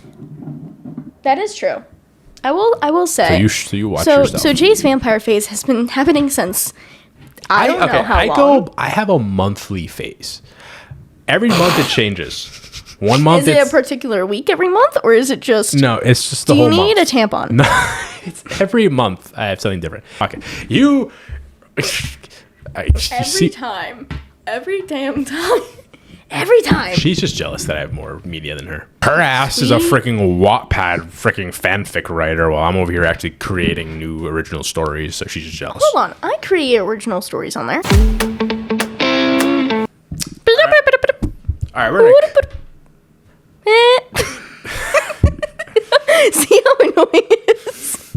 That is true. I will say. So you watch yourself. So Jay's vampire phase has been happening since I don't know how long. I have a monthly phase. Every month it changes. 1 month is it a particular week every month, or is it just? No, it's just the whole month. Do you need a tampon? No, it's every month I have something different. Okay, you. Every damn time. Every time. She's just jealous that I have more media than her. Her ass is a freaking Wattpad freaking fanfic writer while I'm over here actually creating new original stories, so she's just jealous. Hold on. I create original stories on there. All right, we're gonna... See how annoying it is?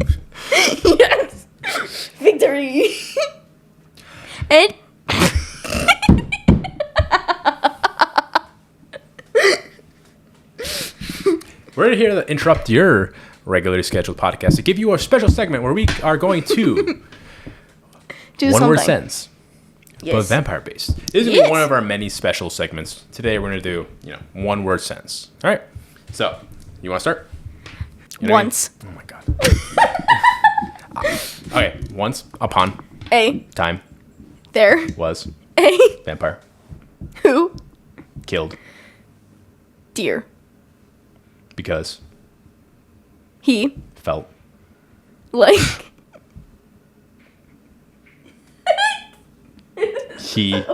Yes. Victory. And... We're here to interrupt your regularly scheduled podcast to give you a special segment where we are going to do one word something. sentence, but vampire based. This is gonna be one of our many special segments. Today we're gonna do one word sentence. All right. So you want to start? Once. Oh my god. Okay. Once upon a time there was a vampire who killed deer because he felt like he.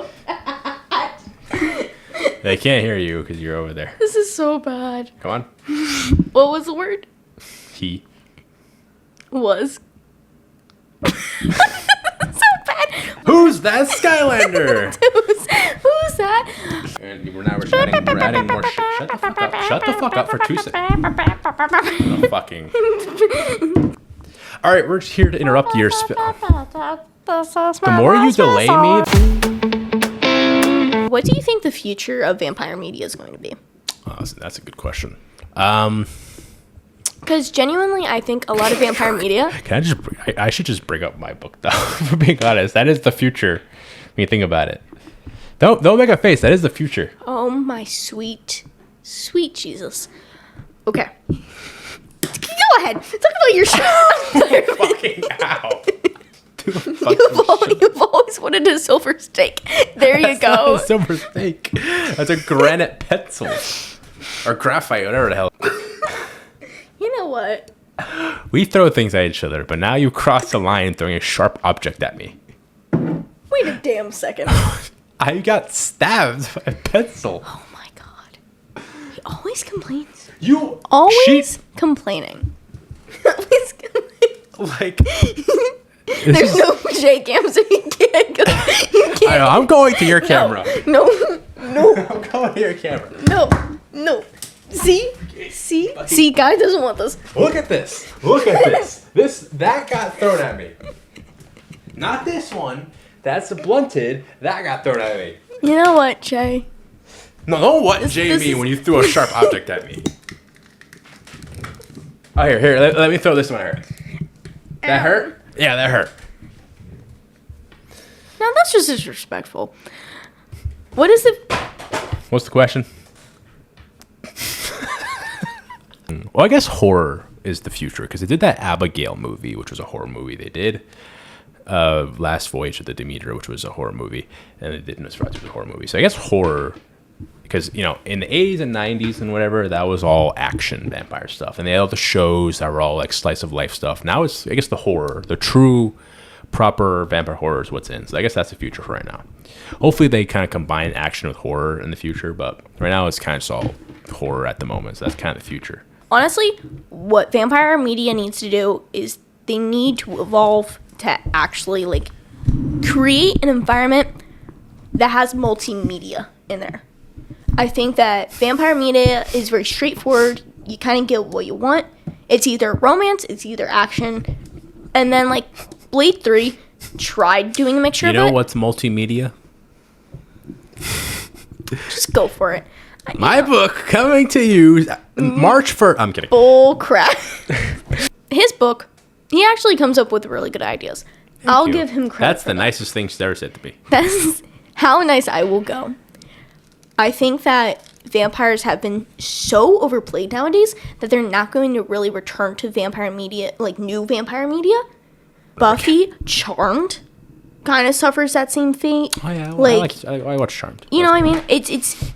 They can't hear you because you're over there. This is so bad. Come on. What was the word? He was. So bad. Who's that Skylander? Who's that? And we're adding more shit. Shut the fuck up. Shut the fuck up for 2 seconds. Fucking. All right, we're here to interrupt your. The more you delay me. What do you think the future of vampire media is going to be? Oh, that's a good question. Because genuinely, I think a lot of vampire media. I should just bring up my book though. For being honest, that is the future. When you think about it, don't make a face. That is the future. Oh my sweet Jesus. Okay. Go ahead. Talk about your show. Fucking ow. You've always wanted a silver steak. There you go. Not a silver steak. That's a granite pencil. Or graphite, whatever the hell. You know what? We throw things at each other, but now you crossed the line throwing a sharp object at me. Wait a damn second. I got stabbed by a pencil. Oh my god. He always complains. You always complaining. Always complaining. Like... There's no J cam, so you can't go. I know, I'm going to your camera. No. I'm going to your camera. No. See, guy doesn't want this. Look at this. That got thrown at me. Not this one. That's blunted. That got thrown at me. You know what, Jay? No, don't what Jay mean when you threw a sharp object at me. Oh, here. Let me throw this one at her. That hurt? Yeah, that hurt. Now that's just disrespectful. What's the question? Well, I guess horror is the future because they did that Abigail movie, which was a horror movie. They did Last Voyage of the Demeter, which was a horror movie, and they did Nosferatu, was a horror movie. So I guess horror because in the 80s and 90s and whatever, that was all action vampire stuff, and they had all the shows that were all like slice of life stuff. Now it's, I guess, the horror, the true proper vampire horror is what's in. So I guess that's the future for right now. Hopefully they kind of combine action with horror in the future, but right now it's kind of just all horror at the moment. So that's kind of the future. Honestly, what vampire media needs to do is they need to evolve to actually like create an environment that has multimedia in there. I think that vampire media is very straightforward. You kind of get what you want. It's either romance, it's either action, and then like Blade 3 tried doing a mixture of it. You know what's multimedia? Just go for it. My book coming to you March 1st. I'm kidding. Bull crap. His book, he actually comes up with really good ideas. I'll give him credit. That's the nicest thing she's ever said to me. That's how nice I will go. I think that vampires have been so overplayed nowadays that they're not going to really return to vampire media, like new vampire media. Buffy, Charmed, kind of suffers that same fate. Oh yeah, I watch Charmed. You know what I mean? It's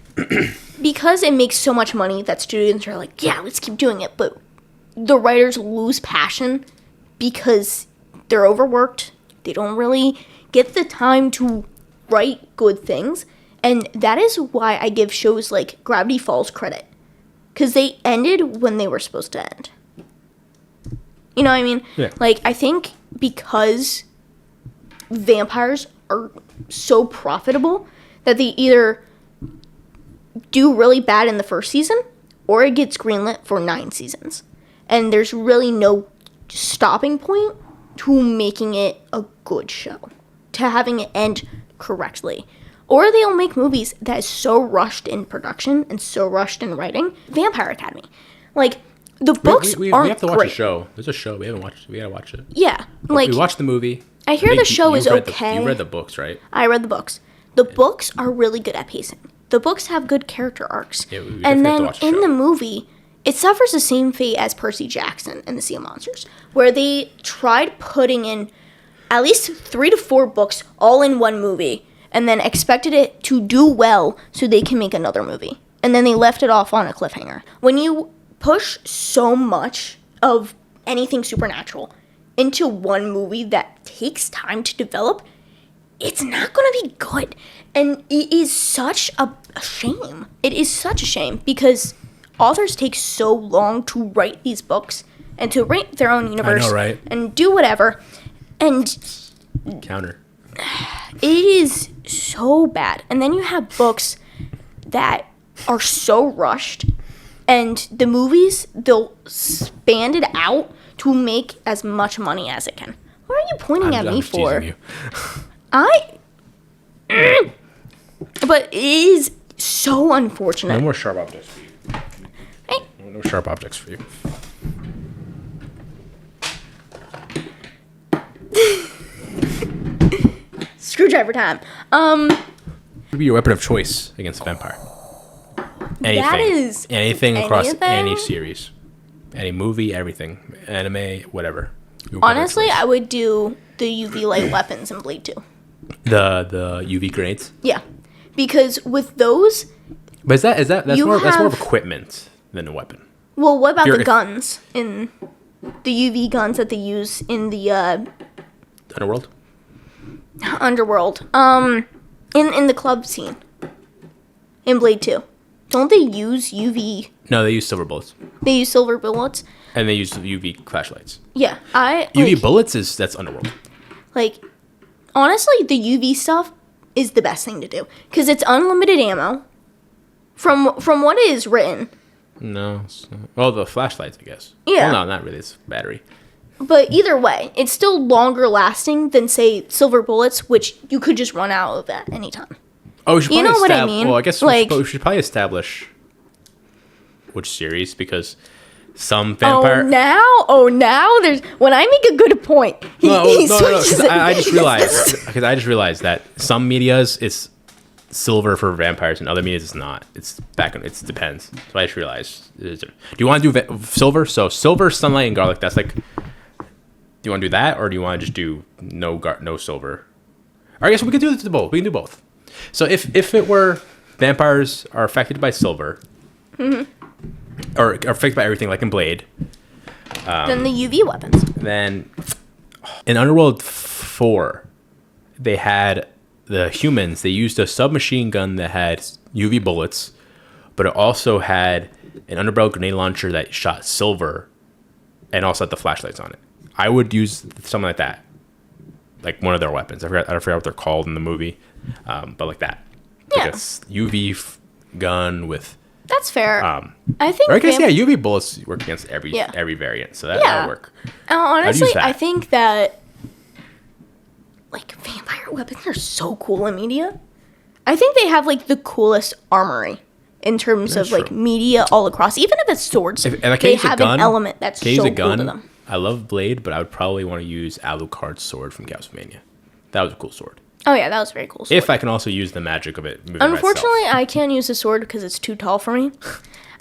because it makes so much money that students are like, yeah, let's keep doing it. But the writers lose passion because they're overworked. They don't really get the time to write good things. And that is why I give shows like Gravity Falls credit. Because they ended when they were supposed to end. You know what I mean? Yeah. Like, I think because vampires are so profitable that they either do really bad in the first season or it gets greenlit for 9 seasons. And there's really no stopping point to making it a good show, to having it end correctly. Or they'll make movies that is so rushed in production and so rushed in writing. Vampire Academy. Like, the books we aren't have to watch great. a show. There's a show we haven't watched. We gotta watch it. Yeah. Like, we watched the movie. I hear the show is okay. You read the books, right? I read the books. The books are really good at pacing. The books have good character arcs. Yeah, we and definitely have to then watch the in show. the movie, it suffers the same fate as Percy Jackson and the Sea of Monsters, where they tried putting in at least 3 to 4 books all in one movie and then expected it to do well so they can make another movie. And then they left it off on a cliffhanger. When you push so much of anything supernatural into one movie that takes time to develop, it's not going to be good. And it is such a shame. It is such a shame because authors take so long to write these books and to write their own universe. I know, right? And do whatever. And Counter. it is so bad. And then you have books that are so rushed, and the movies, they'll span it out to make as much money as it can. What are you pointing at me for? You. But it is so unfortunate. No more sharp objects for you. Hey. No sharp objects for you. Screwdriver time. Would be your weapon of choice against a vampire? Anything. That is anything across anything? any series, any movie, everything, anime, whatever. Honestly, I would do the UV light weapons in Blade 2. The UV grenades. Yeah, because with those, But that's You more have- of equipment than a weapon. well, what about You're- the guns in the UV guns that they use in the Underworld. underworld? In the club scene in Blade 2, don't they use UV? No, they use silver bullets, They use silver bullets. and they use UV flashlights. Yeah, UV bullets that's Underworld. like honestly, the UV stuff is the best thing to do because it's unlimited ammo. From what it is written. No, well, the flashlights, I guess. Yeah. Well, no, not really. It's battery. But either way, it's still longer lasting than, say, silver bullets, which you could just run out of at any time. Oh, we should You probably know what I mean? Well, I guess Like- we should probably establish which series, because some vampire. Oh, now there's when I make a good point. He switches 'cause it. I just realized that some medias it's silver for vampires and other medias it's not. It's depends. So I just realized. Do you want to do silver? So silver, sunlight, and garlic. That's like. Do you want to do that, or do you want to just do no silver? Or I guess we could do both. We can do both. So if it were vampires are affected by silver, or are affected by everything, like in Blade. Then the UV weapons. Then in Underworld 4, they had the humans. They used a submachine gun that had UV bullets, but it also had an underbarrel grenade launcher that shot silver, and also had the flashlights on it. I would use something like that, like one of their weapons. I forgot what they're called in the movie, but like that. Yeah. Like a UV gun with. That's fair. I think. Or I guess UV bullets work against every variant, so that would work. Honestly, I think that like vampire weapons are so cool in media. I think they have like the coolest armory in terms of like media all across. Even if it's swords, they have an element that's so cool to them. I love Blade, but I would probably want to use Alucard's sword from Castlevania. That was a cool sword. Oh yeah, that was a very cool sword. If I can also use the magic of it moving Unfortunately, myself. I can't use the sword because it's too tall for me.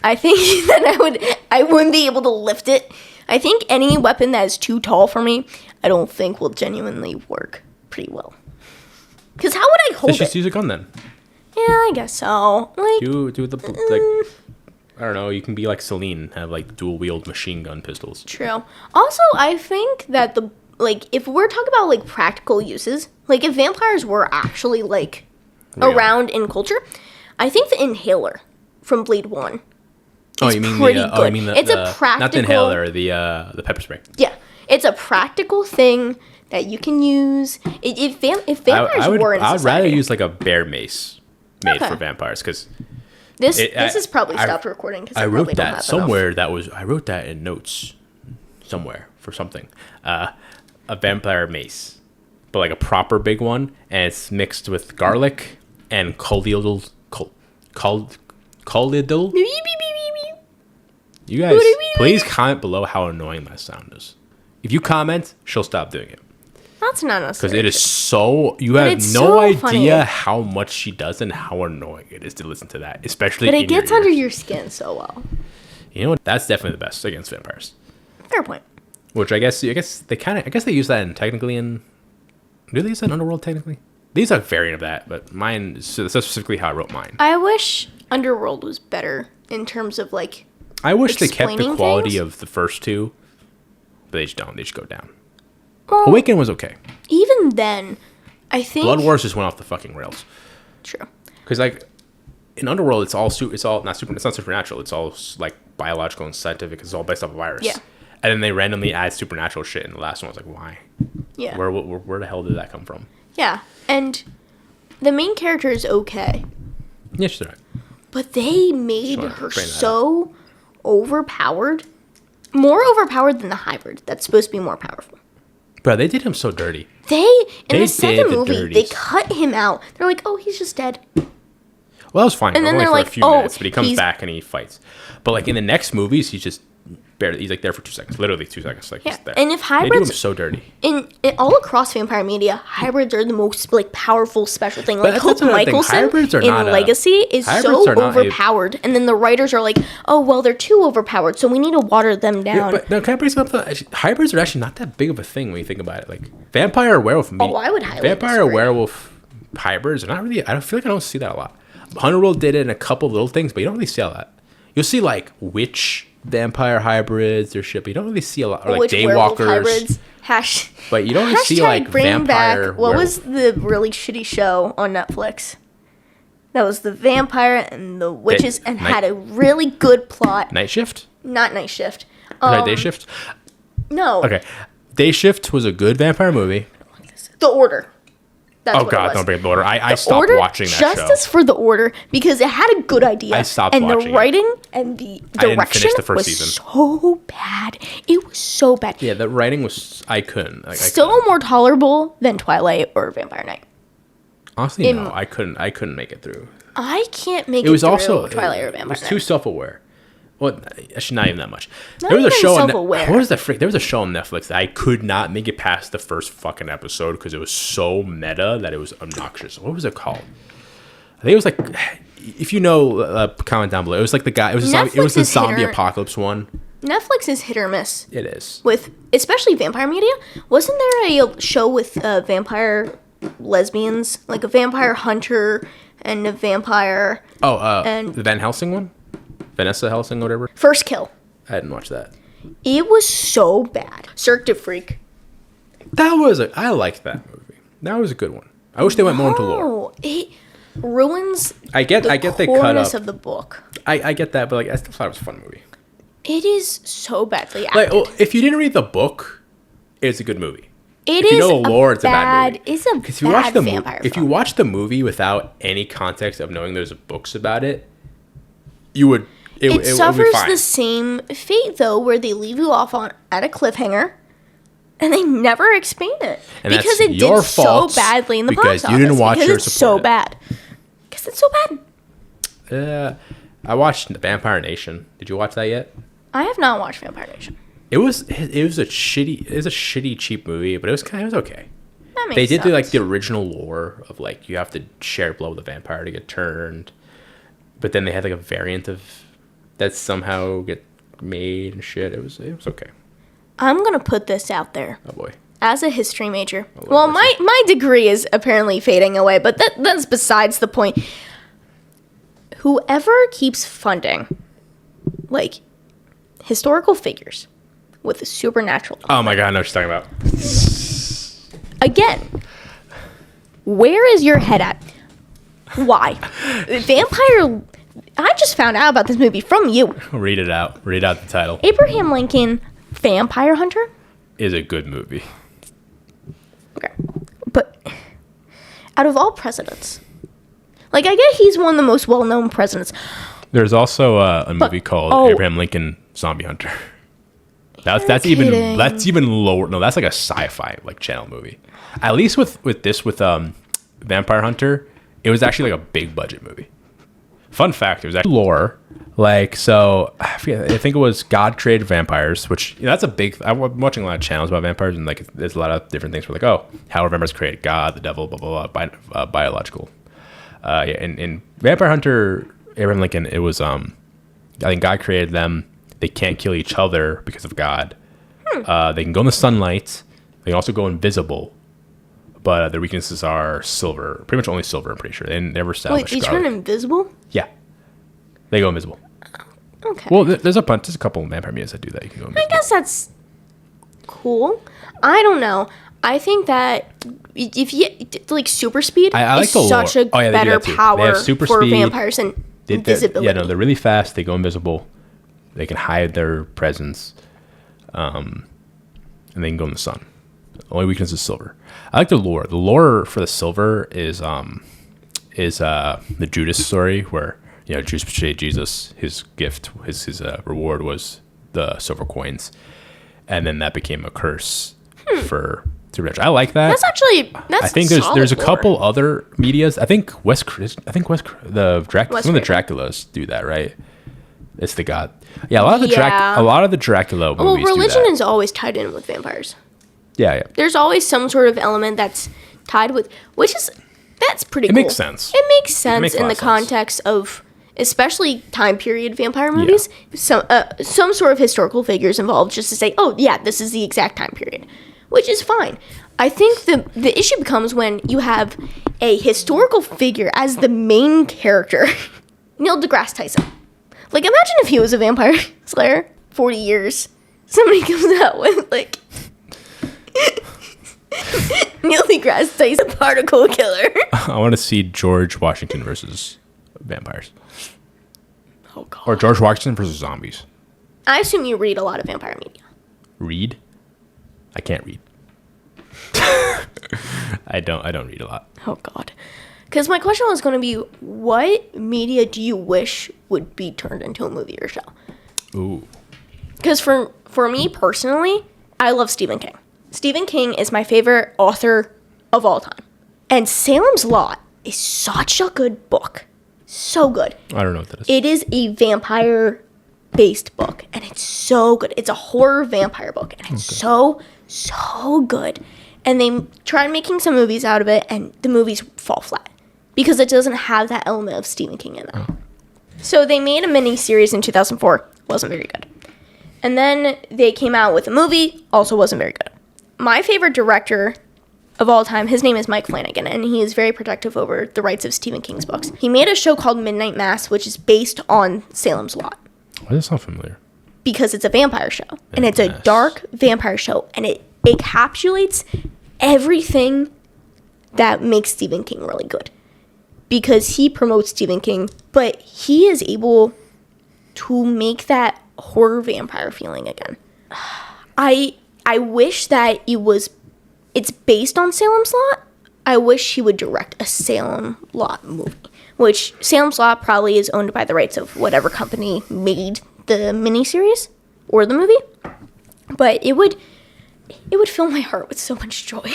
I think that I wouldn't be able to lift it. I think any weapon that is too tall for me, I don't think will genuinely work pretty well. Because how would I hold it? Just use a gun then. Yeah, I guess so. Like Do the like. I don't know. You can be like Celine, have like dual wield machine gun pistols. True. Also, I think that if we're talking about like practical uses, like if vampires were actually like around in culture, I think the inhaler from Blade 1 is pretty good. Oh, you mean it's a practical, not the inhaler, the pepper spray. Yeah, it's a practical thing that you can use. If vampires were in society, I would rather use like a bear mace made for vampires because. This is probably stopped recording because I wrote that somewhere. I wrote that in notes somewhere for something. A vampire mace, but like a proper big one, and it's mixed with garlic and colloidal. You guys, please comment below how annoying that sound is. If you comment, she'll stop doing it. That's not necessary. Because it is so... You have no idea how much she does and how annoying it is to listen to that. Especially But it gets under your skin so well. You know what? That's definitely the best against vampires. Fair point. Which I guess they use that technically in... Do they use that in Underworld technically? These are a variant of that, but mine... So that's specifically how I wrote mine. I wish Underworld was better in terms of like... I wish they kept the quality of the first two, but they just don't. They just go down. Well, Awaken was okay. Even then, I think Blood Wars just went off the fucking rails. True. Because like in Underworld, it's not supernatural. It's all like biological and scientific. It's all based off a virus. Yeah. And then they randomly add supernatural shit in the last one. I was like, why? Yeah. Where the hell did that come from? Yeah, and the main character is okay. Yeah, she's alright. But they made her so overpowered, more overpowered than the hybrid. That's supposed to be more powerful. Bro, they did him so dirty. In the second movie, they cut him out. They're like, oh, he's just dead. Well, that was fine. And then they're like, a few minutes, but he comes back and he fights. But like in the next movies, he's just barely. He's like there for 2 seconds, literally 2 seconds. Like he's there. And if hybrids, they do him so dirty. In all across vampire media, hybrids are the most like powerful special thing. Like Hope Michelson in Legacy is so overpowered, and then the writers are like, oh well, they're too overpowered, so we need to water them down. Yeah, but no, can I bring something up? Hybrids are actually not that big of a thing when you think about it. Like vampire or werewolf. I would highly vampire or werewolf hybrids are not really. I don't feel like I don't see that a lot. Underworld did it in a couple little things, but you don't really see a lot. You'll see like witch vampire hybrids or shit, but you don't really see a lot. Or like daywalkers. But you don't really see like vampire. What was the really shitty show on Netflix? That was the vampire and the witches and had a really good plot. Night Shift? Not Night Shift. Day Shift? No. Okay. Day Shift was a good vampire movie. The Order. That's God, don't bring up The Order. I stopped watching that show. Justice for The Order, because it had a good idea. I stopped watching it. And the writing and the direction was so bad. It was so bad. Yeah, the writing was... I couldn't. Still more tolerable than Twilight or Vampire Night. Honestly, no. I couldn't make it through. I can't make it through Twilight or Vampire Night. It was too self-aware. Well, actually, not even that much. There was a show on There was a show on Netflix that I could not make it past the first fucking episode because it was so meta that it was obnoxious. What was it called? I think it was like, if you know, comment down below. It was like the guy. It was the zombie apocalypse one. Netflix is hit or miss. It is with especially vampire media. Wasn't there a show with vampire lesbians, like a vampire hunter and a vampire. And the Van Helsing one? Vanessa Helsing, whatever. First Kill. I didn't watch that. It was so bad. Cirque du Freak. I liked that movie. That was a good one. I wish they went more into lore. No, it ruins I get they cut up of the book. I get that, but like I still thought it was a fun movie. It is so badly acted. Like, if you didn't read the book, it's a good movie. If you know the lore, it's a bad movie. It's a bad vampire If you watch the movie without any context of knowing there's books about it, you would. It suffers would be fine. the same fate though, where they leave you off at a cliffhanger, and they never explain it And because it did so badly in the box office. Because you didn't watch because or it's so support it. bad. Because it's so bad. I watched Vampire Nation. Did you watch that yet? I have not watched Vampire Nation. It was a shitty cheap movie, but it was okay. That makes They did sense. the original lore of like you have to share blood with a vampire to get turned, but then they had like a variant of that somehow get made and shit. It was okay. I'm gonna put this out there. Oh boy. As a history major, well, my degree is apparently fading away, but that's besides the point. Whoever keeps funding, like, historical figures with a supernatural Oh my god, I know what you're talking about. again, where is your head at? Why? Vampire... I just found out about this movie from you. Read it out. Read out the title. Abraham Lincoln, Vampire Hunter? Is a good movie. Okay. But out of all presidents, like, I get he's one of the most well-known presidents. There's also a movie called Abraham Lincoln Zombie Hunter. That's even lower. No, that's like a sci-fi like channel movie. At least with Vampire Hunter, it was actually like a big budget movie. Fun fact, it was actually lore. Like, so I forget, I think it was God created vampires, which that's a big. I'm watching a lot of channels about vampires, and like there's a lot of different things. Where like, oh, how are vampires created? God, the devil, blah blah blah, biological. In Vampire Hunter, Abraham Lincoln, it was I think God created them. They can't kill each other because of God. They can go in the sunlight. They can also go invisible, but their weaknesses are silver. Pretty much only silver. I'm pretty sure they never established. Wait, they turn invisible? Yeah, they go invisible. Okay. Well, there's a couple of vampire mutants that do that. You can go invisible. I guess that's cool. I don't know. I think that if you like super speed, I like is the lore. such a better power super for speed. vampires and invisibility. Yeah, no, they're really fast. They go invisible. They can hide their presence, and they can go in the sun. The only weakness is silver. I like the lore. The lore for the silver is the Judas story, where Judas betrayed Jesus. His gift, his reward was the silver coins, and then that became a curse for rich. I like that. That's I think there's a couple other medias. I think some of the Draculas do that, right? It's the god. Yeah, a lot of the Dracula movies. Well, religion do that. is always tied in with vampires. Yeah. There's always some sort of element that's tied with, that's pretty cool. It makes sense. It makes sense in the context of, especially time period vampire movies. Yeah. Some sort of historical figures involved, just to say, oh yeah, this is the exact time period, which is fine. I think the issue becomes when you have a historical figure as the main character. Neil deGrasse Tyson. Like, imagine if he was a vampire slayer. 40 years. Somebody comes out with, like, Neil deGrasse Tyson, particle killer. I want to see George Washington versus vampires. Oh, God. Or George Washington versus zombies. I assume you read a lot of vampire media. Read? I can't read. I don't read a lot. Oh, God. Because my question was going to be, what media do you wish would be turned into a movie or show? Ooh. Because for me personally, I love Stephen King. Stephen King is my favorite author of all time. And Salem's Lot is such a good book. So good. I don't know what that is. It is a vampire-based book, and it's so good. It's a horror vampire book, and it's so good. And they tried making some movies out of it, and the movies fall flat. Because it doesn't have that element of Stephen King in it. Oh. So they made a mini-series in 2004. Wasn't very good. And then they came out with a movie. Also wasn't very good. My favorite director of all time. His name is Mike Flanagan, and he is very protective over the rights of Stephen King's books. He made a show called Midnight Mass, which is based on Salem's Lot. Why does that sound familiar? Because it's a vampire show, and it's a dark vampire show, and it encapsulates everything that makes Stephen King really good. Because he promotes Stephen King, but he is able to make that horror vampire feeling again. I wish that it's based on Salem's Lot. I wish he would direct a Salem Lot movie, which Salem's Lot probably is owned by the rights of whatever company made the miniseries or the movie. But it would fill my heart with so much joy.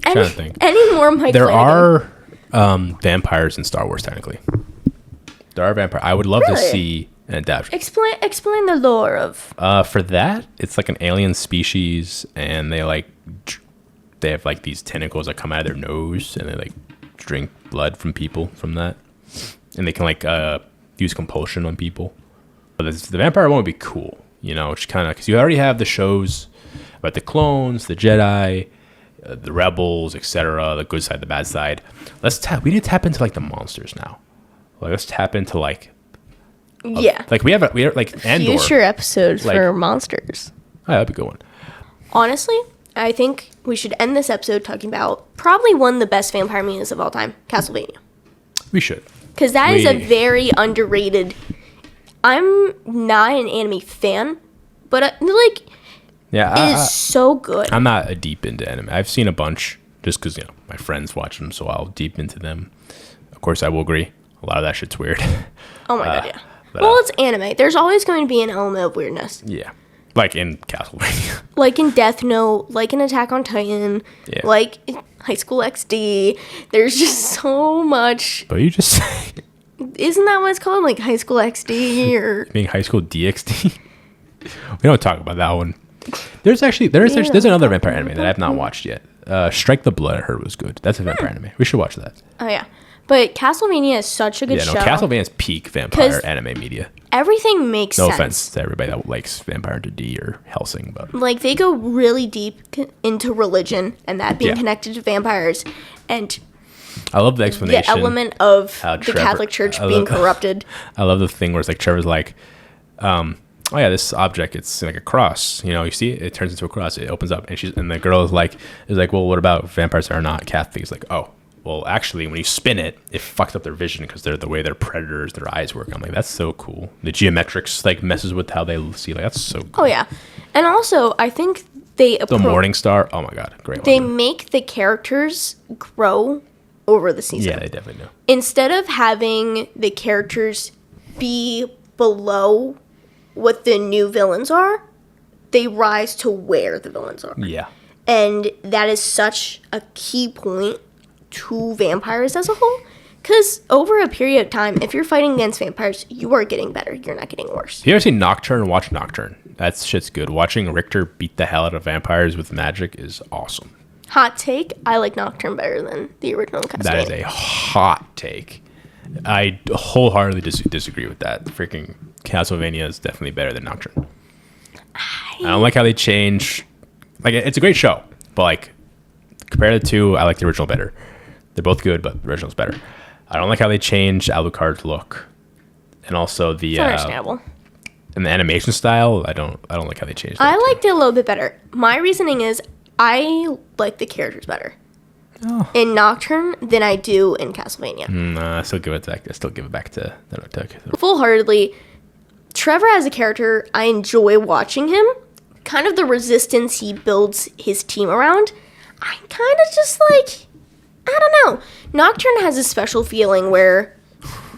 Any more Mike There Flanagan. are vampires in Star Wars, technically. There are vampires. I would love to see an adaptation. Explain the lore of... For that, it's like an alien species, and they have like these tentacles that come out of their nose, and they like drink blood from people from that. And they can like use compulsion on people. But the vampire one would be cool, you know, which kind of... Because you already have the shows about the clones, the Jedi... the rebels, etc., the good side, the bad side. We need to tap into like the monsters now. Like, let's tap into like like we have like Andor. Future episodes for monsters. Oh, that'd be a good one. Honestly, I think we should end this episode talking about probably one of the best vampire movies of all time, Castlevania. We should. Because that is a very underrated... I'm not an anime fan, but it is so good. I'm not deep into anime. I've seen a bunch just because, you know, my friends watch them, so I'll deep into them. Of course, I will agree. A lot of that shit's weird. Oh my god, yeah. Well, it's anime. There's always going to be an element of weirdness. Yeah. Like in Castlevania. Like in Death Note, like in Attack on Titan, like in High School XD. There's just so much. But you just say... Isn't that what it's called? Like High School XD or... Being High School DxD? We don't talk about that one. There's another vampire anime that I've not watched yet. Strike the Blood, I heard was good. That's a vampire anime. We should watch that. Oh yeah, but Castlevania is such a good show. Castlevania's peak vampire anime media. Everything makes sense. No offense to everybody that likes Vampire Hunter D or Hellsing, but like they go really deep into religion and that being connected to vampires, and I love the explanation. The element of the Catholic Church being corrupted. I love the thing where it's like Trevor's like, oh yeah, this object, it's like a cross. You know, you see it, it turns into a cross. It opens up, and the girl is like, well, what about vampires that are not Catholic? He's like, oh, well, actually, when you spin it, it fucks up their vision because they're the way their predators, their eyes work. I'm like, that's so cool. The geometrics like messes with how they see. Like, that's so cool. Oh yeah, and also I think the Morning Star. Oh my god, great. They make the characters grow over the season. Yeah, they definitely do. Instead of having the characters be below what the new villains are, they rise to where the villains are. Yeah. And that is such a key point to vampires as a whole. Because over a period of time, if you're fighting against vampires, you are getting better. You're not getting worse. If you ever seen Nocturne, watch Nocturne. That shit's good. Watching Richter beat the hell out of vampires with magic is awesome. Hot take, I like Nocturne better than the original Castlevania. That is a hot take. I wholeheartedly disagree with that. Freaking Castlevania is definitely better than Nocturne. I don't like how they change. Like, it's a great show, but like, compared to the two, I like the original better. They're both good, but the original's better. I don't like how they change Alucard's look, and also the understandable. And the animation style. I don't like how they changed. I liked it a little bit better. My reasoning is I like the characters better in Nocturne than I do in Castlevania. I still give it back. To Full-heartedly, Trevor as a character, I enjoy watching him. Kind of the resistance he builds his team around. I'm kind of just like, I don't know. Nocturne has a special feeling where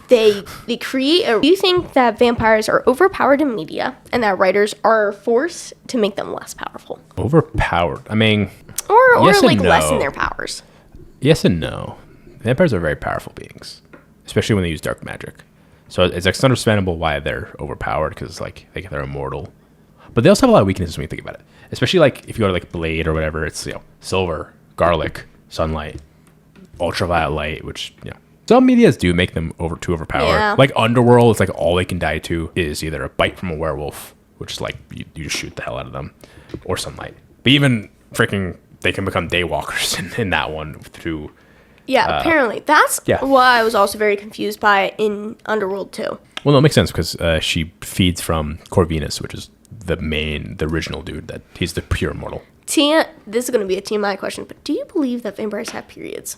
they create a... Do you think that vampires are overpowered in media and that writers are forced to make them less powerful? Overpowered? I mean... Or yes like no. lessen their powers? Yes and no. Vampires are very powerful beings, especially when they use dark magic. So it's like understandable why they're overpowered, because like they're immortal. But they also have a lot of weaknesses when you think about it. Especially like if you go to like Blade or whatever, it's, you know, silver, garlic, sunlight, ultraviolet light, which, you know, some medias do make them too overpowered. Yeah. Like Underworld, it's like all they can die to is either a bite from a werewolf, which is like you just shoot the hell out of them, or sunlight. But even freaking they can become daywalkers in that one through. Yeah, apparently. That's what I was also very confused by in Underworld 2. Well, no, it makes sense because she feeds from Corvinus, which is the original dude. That he's the pure mortal. Tia, this is going to be a TMI question, but do you believe that vampires have periods?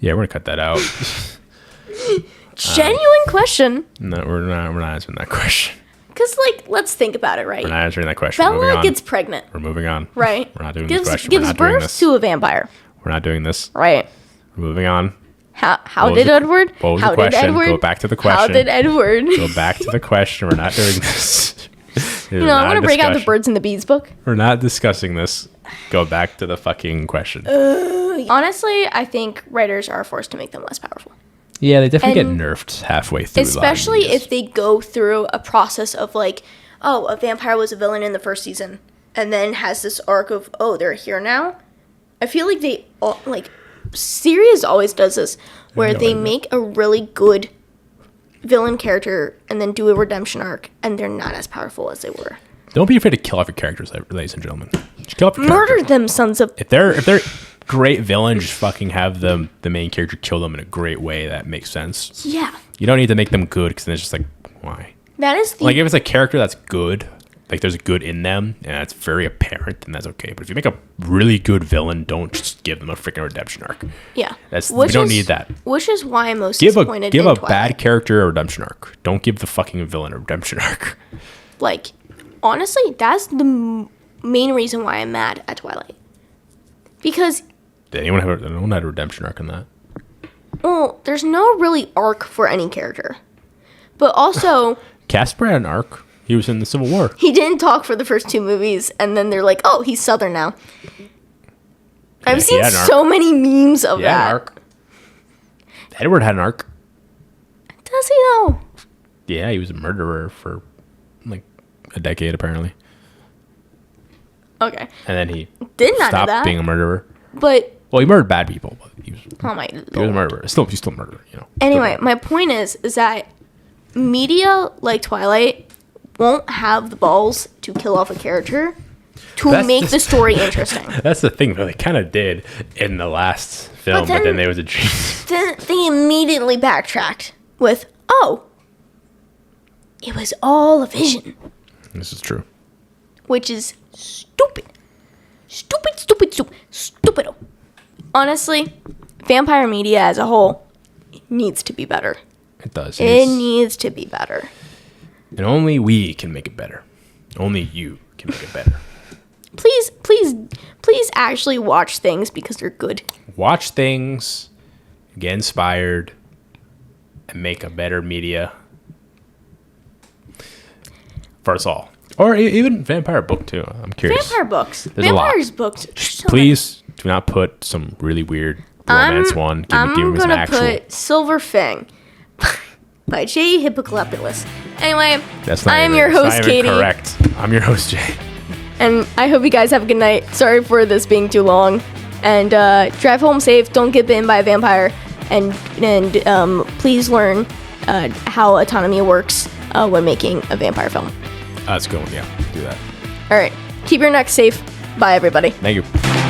Yeah, we're going to cut that out. Genuine question. No, we're not answering that question. Because, let's think about it, right? We're not answering that question. Bella gets pregnant. We're moving on. Right. We're not doing this question. Gives birth to a vampire. We're not doing this. Right. We're moving on. How did Edward? What was the question? Go back to the question. How did Edward? Go back to the question. We're not doing this. I'm going to break out the Birds and the Bees book. We're not discussing this. Go back to the fucking question. Honestly, I think writers are forced to make them less powerful. Yeah, they definitely get nerfed halfway through. Especially if they go through a process of a vampire was a villain in the first season and then has this arc of, they're here now. I feel like they, series always does this, where they make a really good villain character and then do a redemption arc, and they're not as powerful as they were. Don't be afraid to kill off your characters, ladies and gentlemen. Just kill off your Murder characters. them, sons of... If they're great villains, just fucking have the main character kill them in a great way that makes sense. Yeah. You don't need to make them good, because then it's just why? That is the... if it's a character that's good, there's good in them, and it's very apparent, then that's okay. But if you make a really good villain, don't just give them a freaking redemption arc. Yeah. We don't need that. Which is why I'm most disappointed Give in a Twilight. bad character a redemption arc. Don't give the fucking villain a redemption arc. Honestly, that's the main reason why I'm mad at Twilight. Because... Did anyone have a redemption arc in that? Well, there's no really arc for any character. But also... Casper had an arc. He was in the Civil War. He didn't talk for the first 2 movies, and then they're like, oh, he's Southern now. I've seen so many memes of that. An arc. Edward had an arc. Does he, though? Yeah, he was a murderer for, a decade, apparently. Okay. And then he did not stopped know that. being a murderer. But... Well, he murdered bad people, but he was a murderer. He's still a murderer, Anyway, my point is that media like Twilight won't have the balls to kill off a character to make the story interesting. That's the thing, though. They kind of did in the last film, but then there was a dream. Then they immediately backtracked with, it was all a vision. This is true. Which is stupid. Stupido. Honestly, vampire media as a whole needs to be better. It does. It needs to be better. And only we can make it better. Only you can make it better. Please actually watch things because they're good. Watch things, get inspired, and make a better media for us all. Or even vampire book too. I'm curious. Vampire books. There's Vampires books. So please do not put some really weird romance one. I'm gonna put Silver Fang by J. Hippoclepilus. Anyway, I am your host, Katie. Correct. I'm your host, Jay. And I hope you guys have a good night. Sorry for this being too long. And drive home safe. Don't get bitten by a vampire. And please learn how autonomy works when making a vampire film. That's good. Yeah, do that. All right. Keep your neck safe. Bye, everybody. Thank you.